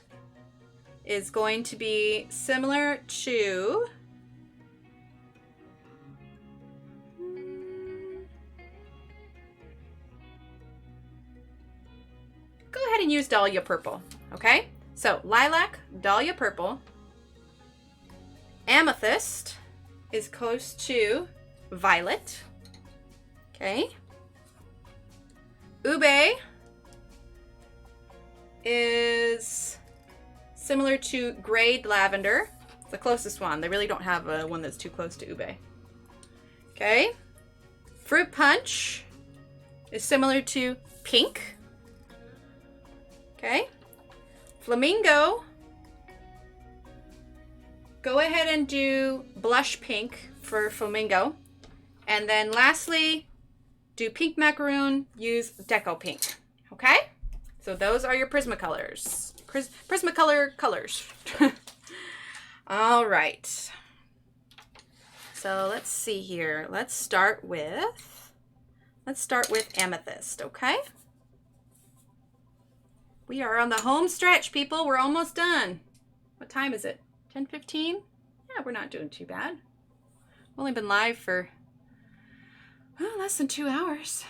is going to be similar to go ahead and use dahlia purple. Okay, so lilac, dahlia purple. Amethyst is close to violet. Okay. Ube is similar to grayed lavender. It's the closest one. They really don't have one that's too close to ube. Okay. Fruit punch is similar to pink. Okay. Flamingo. Go ahead and do blush pink for flamingo. And then lastly, do pink macaroon, use deco pink. Okay? So those are your Prismacolors. Prismacolor colors. All right. So let's see here. Let's start with Amethyst, okay? We are on the home stretch, people. We're almost done. What time is it? 10:15? Yeah, we're not doing too bad. We've only been live for less than 2 hours.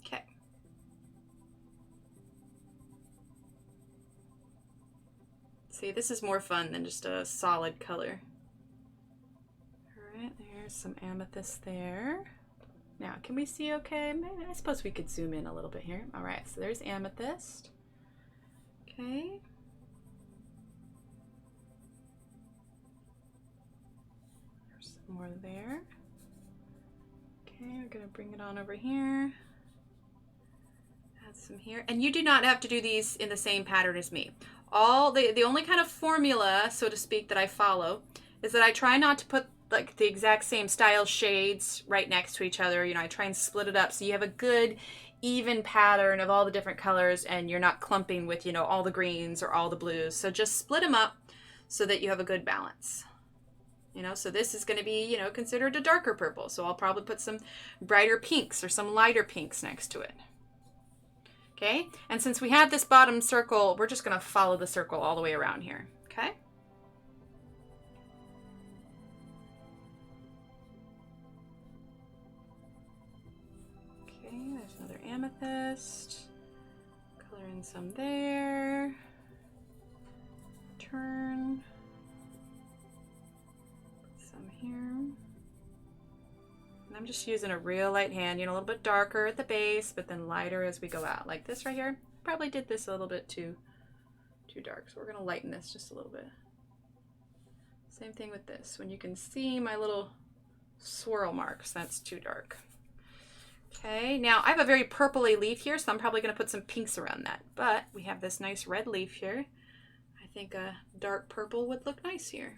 Okay. See, this is more fun than just a solid color. All right, there's some amethyst there. Now, can we see okay? Maybe, I suppose we could zoom in a little bit here. All right, so there's amethyst. Okay. There's some more there. Okay, we're gonna bring it on over here. Add some here. And you do not have to do these in the same pattern as me. The only kind of formula, so to speak, that I follow is that I try not to put like the exact same style shades right next to each other. You know, I try and split it up so you have a good even pattern of all the different colors and you're not clumping with, you know, all the greens or all the blues. So just split them up so that you have a good balance. You know, so this is going to be, you know, considered a darker purple. So I'll probably put some brighter pinks or some lighter pinks next to it. Okay, and since we have this bottom circle, we're just going to follow the circle all the way around here. Okay. Okay, there's another amethyst. Color in some there. Turn. Here. And I'm just using a real light hand, you know, a little bit darker at the base, but then lighter as we go out. Like this right here. Probably did this a little bit too dark. So we're going to lighten this just a little bit. Same thing with this. When you can see my little swirl marks, that's too dark. Okay, now I have a very purpley leaf here, so I'm probably going to put some pinks around that. But we have this nice red leaf here. I think a dark purple would look nice here.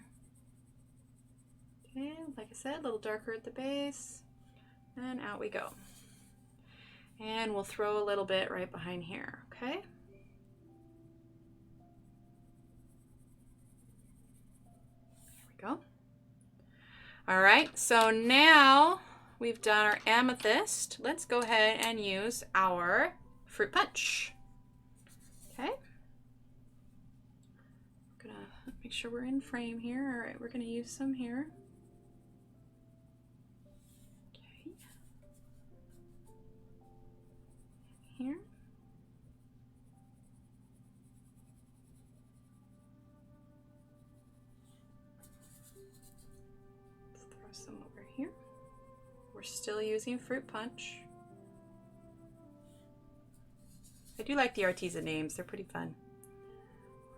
Okay, like I said, a little darker at the base, and out we go. And we'll throw a little bit right behind here, okay? There we go. All right, so now we've done our amethyst. Let's go ahead and use our fruit punch. Okay. We're gonna make sure we're in frame here. All right, we're gonna use some here. Here. Let's throw some over here. We're still using fruit punch. I do like the artisan names, they're pretty fun.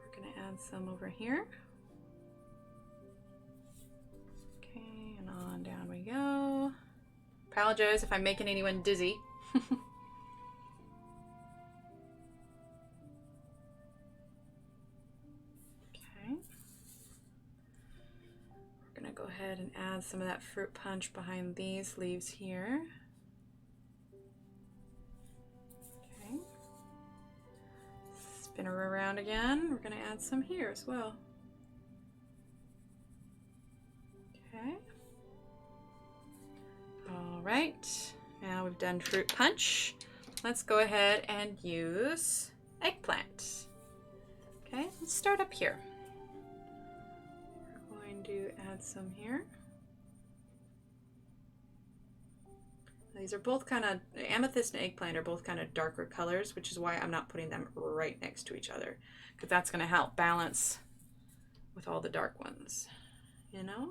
We're going to add some over here. Okay, and on down we go. Apologize if I'm making anyone dizzy. Go ahead and add some of that fruit punch behind these leaves here. Okay. Spin her around again. We're going to add some here as well. Okay. All right. Now we've done fruit punch. Let's go ahead and use eggplant. Okay, let's start up here. To add some here. These are both kind of, amethyst and eggplant are both kind of darker colors, which is why I'm not putting them right next to each other, because that's going to help balance with all the dark ones, you know?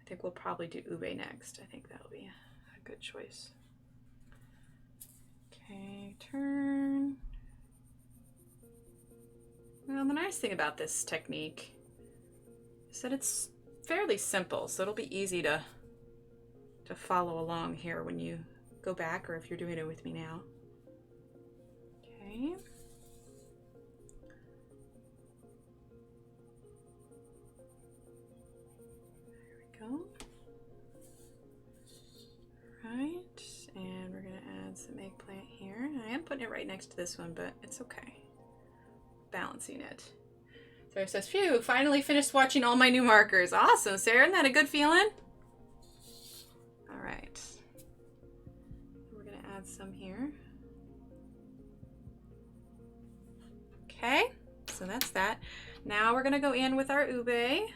I think we'll probably do ube next. I think that'll be a good choice. Okay, turn. Well, the nice thing about this technique is that it's fairly simple, so it'll be easy to follow along here when you go back, or if you're doing it with me now. Okay. There we go. Right, and we're gonna add some eggplant here. I am putting it right next to this one, but it's okay. Balancing it. Sarah says, phew, finally finished watching all my new markers. Awesome, Sarah. Isn't that a good feeling? All right. We're going to add some here. Okay, so that's that. Now we're going to go in with our ube. I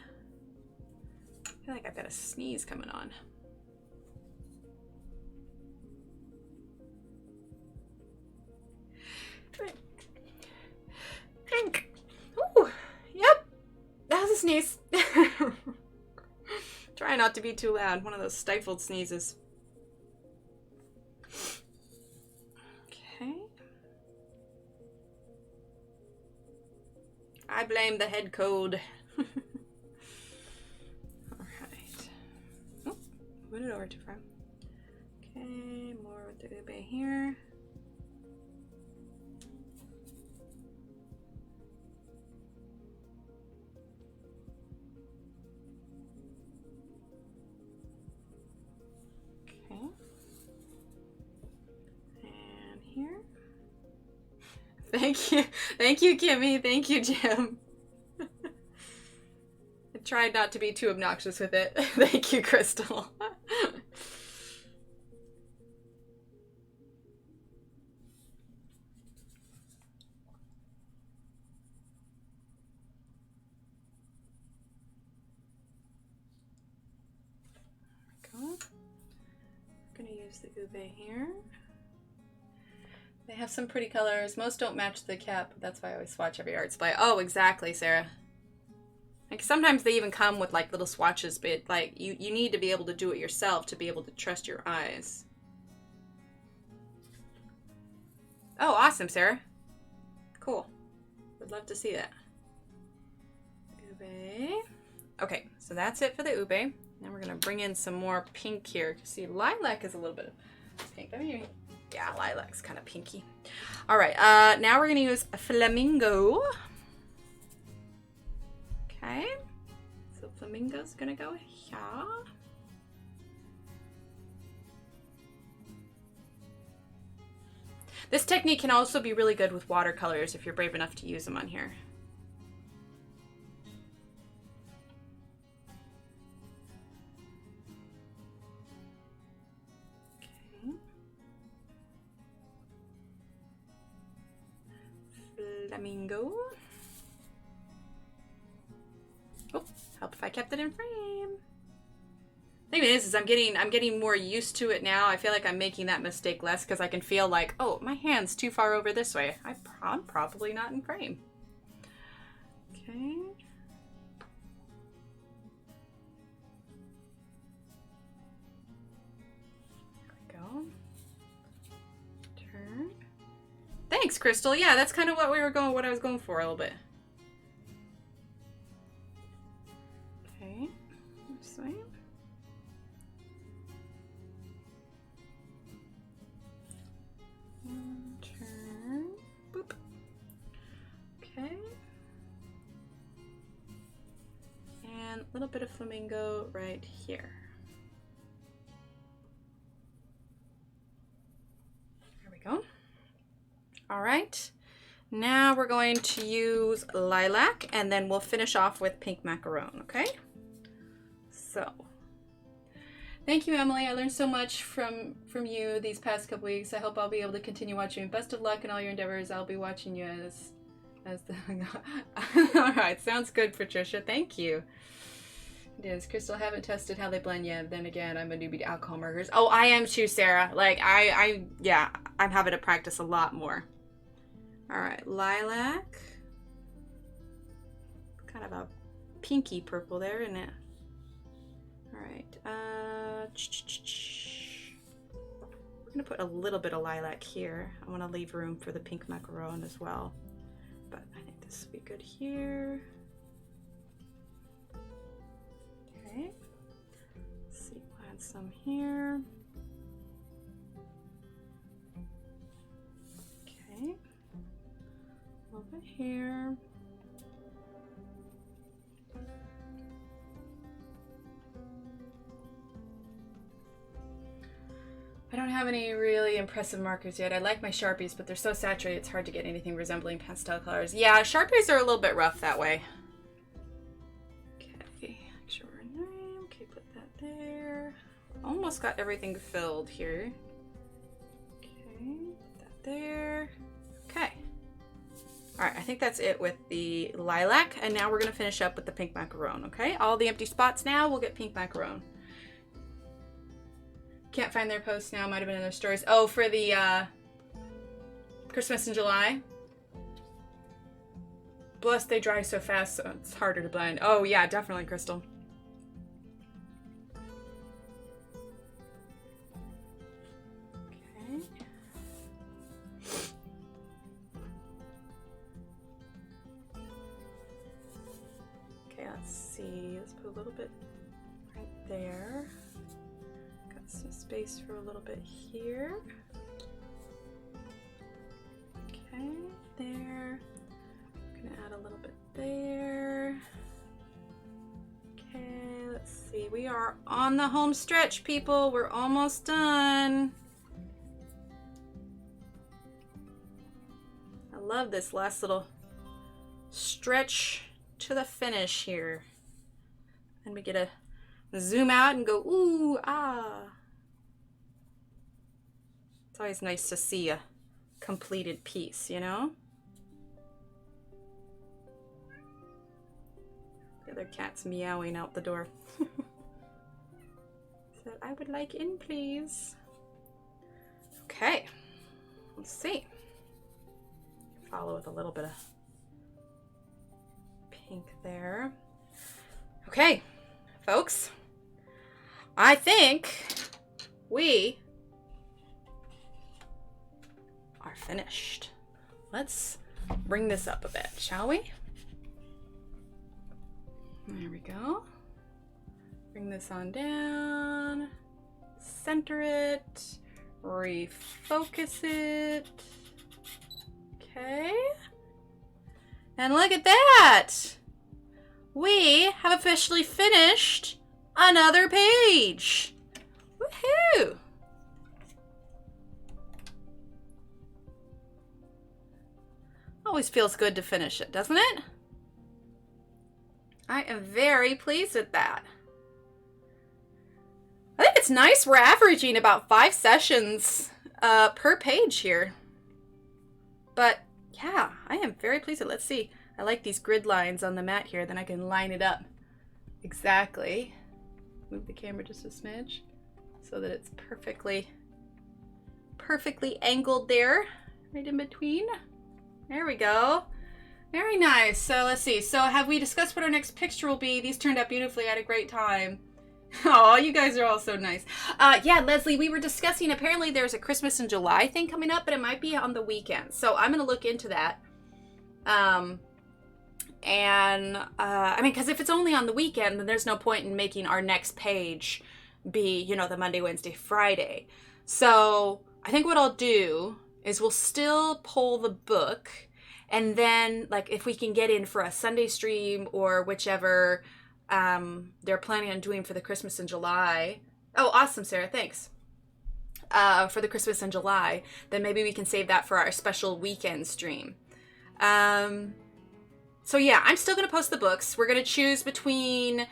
feel like I've got a sneeze coming on. Ooh, yep, that was a sneeze. Try not to be too loud. One of those stifled sneezes. Okay. I blame the head code. All right. Oh, put it over too far. Okay, more with the ube here. Thank you. Thank you, Kimmy. Thank you, Jim. I tried not to be too obnoxious with it. Thank you, Crystal. I'm gonna use the ube here. They have some pretty colors. Most don't match the cap. That's why I always swatch every art display. Oh, exactly, Sarah. Like sometimes they even come with like little swatches, but like you need to be able to do it yourself to be able to trust your eyes. Oh, awesome, Sarah. Cool. Would love to see that. Ube. Okay, so that's it for the ube. Now we're gonna bring in some more pink here. See, lilac is a little bit of pink. Yeah, lilac's kind of pinky. All right, now we're gonna use a flamingo. Okay, so flamingo's gonna go here. This technique can also be really good with watercolors if you're brave enough to use them on here. Flamingo. Oh, help if I kept it in frame. The thing is I'm getting more used to it now. I feel like I'm making that mistake less because I can feel like, oh, my hand's too far over this way. I'm probably not in frame. Okay. There we go. Turn. Thanks, Crystal. Yeah, that's kind of what I was going for a little bit. Okay, this way. And turn. Boop. Okay. And a little bit of flamingo right here. There we go. All right, now we're going to use lilac and then we'll finish off with pink macaroon, okay? So, thank you, Emily. I learned so much from you these past couple weeks. I hope I'll be able to continue watching. Best of luck in all your endeavors. I'll be watching you as the... All right, sounds good, Patricia. Thank you. It is. Crystal, haven't tested how they blend yet. Then again, I'm a newbie to alcohol markers. Oh, I am too, Sarah. Like, yeah, I'm having to practice a lot more. All right, lilac. Kind of a pinky purple there, isn't it? All right. We're gonna put a little bit of lilac here. I want to leave room for the pink macaroon as well, but I think this will be good here. Okay. Let's see, we'll add some here. Okay. A little bit here. I don't have any really impressive markers yet. I like my Sharpies, but they're so saturated it's hard to get anything resembling pastel colors. Yeah, Sharpies are a little bit rough that way. Okay, make sure we're in there. Okay, put that there. Almost got everything filled here. Okay, put that there. Okay. All right, I think that's it with the lilac, and now we're gonna finish up with the pink macaroon, okay? All the empty spots now, we'll get pink macaroon. Can't find their posts now, might have been in their stories. Oh, for the Christmas in July. Plus, they dry so fast, so it's harder to blend. Oh, yeah, definitely, Crystal. Okay. Okay, let's see. Let's put a little bit right there. Some space for a little bit here. Okay, there. I'm gonna add a little bit there. Okay, let's see. We are on the home stretch, people. We're almost done. I love this last little stretch to the finish here. And we get to zoom out and go, ooh, ah. It's always nice to see a completed piece, you know? The other cat's meowing out the door. So I would like in, please. Okay, let's see. Follow with a little bit of pink there. Okay, folks, I think we are finished. Let's bring this up a bit, shall we? There we go. Bring this on down, center it, refocus it. Okay. And look at that! We have officially finished another page. Woohoo! Always feels good to finish it, doesn't it? I am very pleased with that. I think it's nice we're averaging about 5 sessions per page here. But yeah, I am very pleased with it. Let's see. I like these grid lines on the mat here. Then I can line it up exactly. Move the camera just a smidge so that it's perfectly angled there, right in between. There we go. Very nice. So let's see. So have we discussed what our next picture will be? These turned out beautifully. I had a great time. Oh, you guys are all so nice. Yeah, Leslie, we were discussing, apparently there's a Christmas in July thing coming up, but it might be on the weekend. So I'm going to look into that. I mean, because if it's only on the weekend, then there's no point in making our next page be, you know, the Monday, Wednesday, Friday. So I think what I'll do is we'll still pull the book, and then, like, if we can get in for a Sunday stream or whichever they're planning on doing for the Christmas in July. Oh, awesome, Sarah, thanks. For the Christmas in July, then maybe we can save that for our special weekend stream. So yeah, I'm still going to post the books. We're going to choose between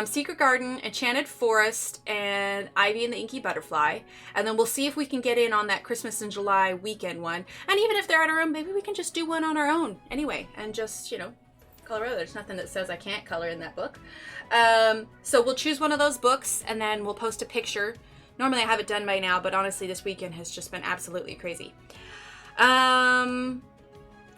Secret Garden, Enchanted Forest, and Ivy and the Inky Butterfly. And then we'll see if we can get in on that Christmas in July weekend one. And even if they're on our own, maybe we can just do one on our own anyway. And just, you know, color. There's nothing that says I can't color in that book. So we'll choose one of those books and then we'll post a picture. Normally I have it done by now, but honestly this weekend has just been absolutely crazy.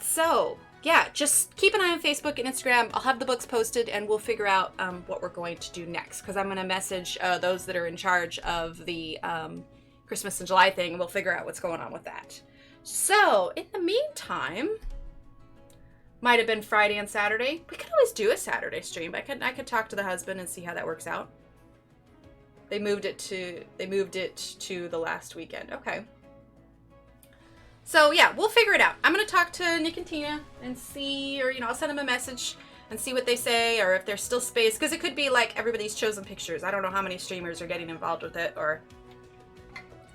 So yeah, just keep an eye on Facebook and Instagram. I'll have the books posted and we'll figure out what we're going to do next, because I'm going to message those that are in charge of the Christmas in July thing, and we'll figure out what's going on with that. So in the meantime, might have been Friday and Saturday. We could always do a Saturday stream. I could talk to the husband and see how that works out. They moved it to the last weekend. Okay. So yeah, we'll figure it out. I'm gonna talk to Nick and Tina and see, or you know, I'll send them a message and see what they say, or if there's still space, because it could be like everybody's chosen pictures. I don't know how many streamers are getting involved with it or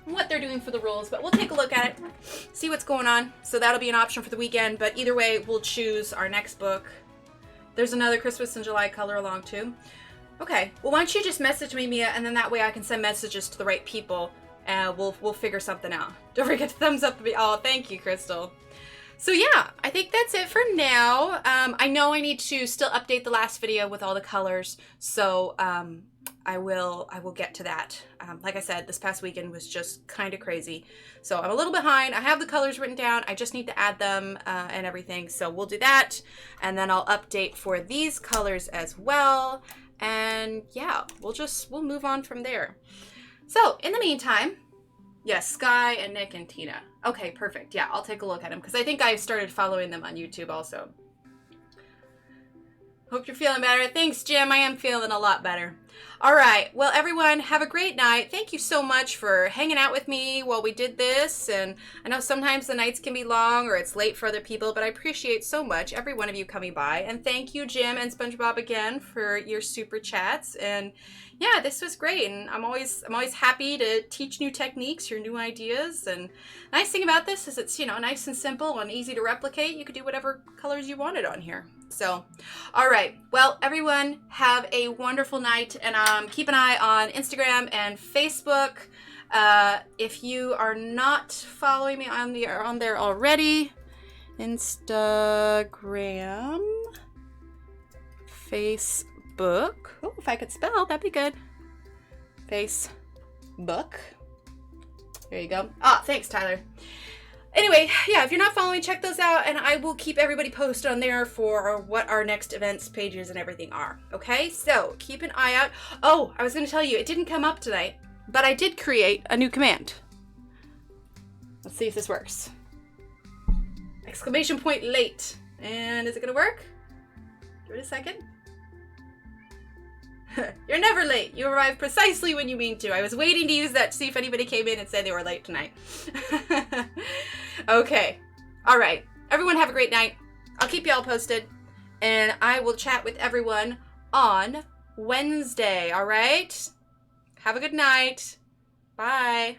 what they're doing for the rules, but we'll take a look at it, see what's going on. So that'll be an option for the weekend, but either way, we'll choose our next book. There's another Christmas in July color along too. Okay, well, why don't you just message me, Mia, and then that way I can send messages to the right people, and we'll figure something out. Don't forget to thumbs up. Oh, thank you, Crystal. So yeah, I think that's it for now. I know I need to still update the last video with all the colors, so I will get to that. Like I said, this past weekend was just kind of crazy, so I'm a little behind. I have the colors written down. I just need to add them and everything, so we'll do that, and then I'll update for these colors as well. And yeah, we'll move on from there. So in the meantime, yes, Sky and Nick and Tina. Okay, perfect. Yeah, I'll take a look at them because I think I started following them on YouTube also. Hope you're feeling better. Thanks, Jim. I am feeling a lot better. All right. Well, everyone, have a great night. Thank you so much for hanging out with me while we did this. And I know sometimes the nights can be long or it's late for other people, but I appreciate so much every one of you coming by. And thank you, Jim and SpongeBob, again for your super chats. And yeah, this was great, and I'm always happy to teach new techniques, your new ideas. And nice thing about this is it's, you know, nice and simple and easy to replicate. You could do whatever colors you wanted on here. So, all right. Well, everyone, have a wonderful night, and keep an eye on Instagram and Facebook. If you are not following me on there already, Instagram, Facebook. Oh, if I could spell, that'd be good. Facebook. There you go. Ah, thanks, Tyler. Anyway, yeah, if you're not following, check those out, and I will keep everybody posted on there for what our next events pages and everything are. Okay, so keep an eye out. Oh, I was going to tell you, it didn't come up tonight, but I did create a new command. Let's see if this works. Exclamation point late. And is it going to work? Give it a second. You're never late. You arrive precisely when you mean to. I was waiting to use that to see if anybody came in and said they were late tonight. Okay. All right. Everyone have a great night. I'll keep you all posted. And I will chat with everyone on Wednesday. All right? Have a good night. Bye.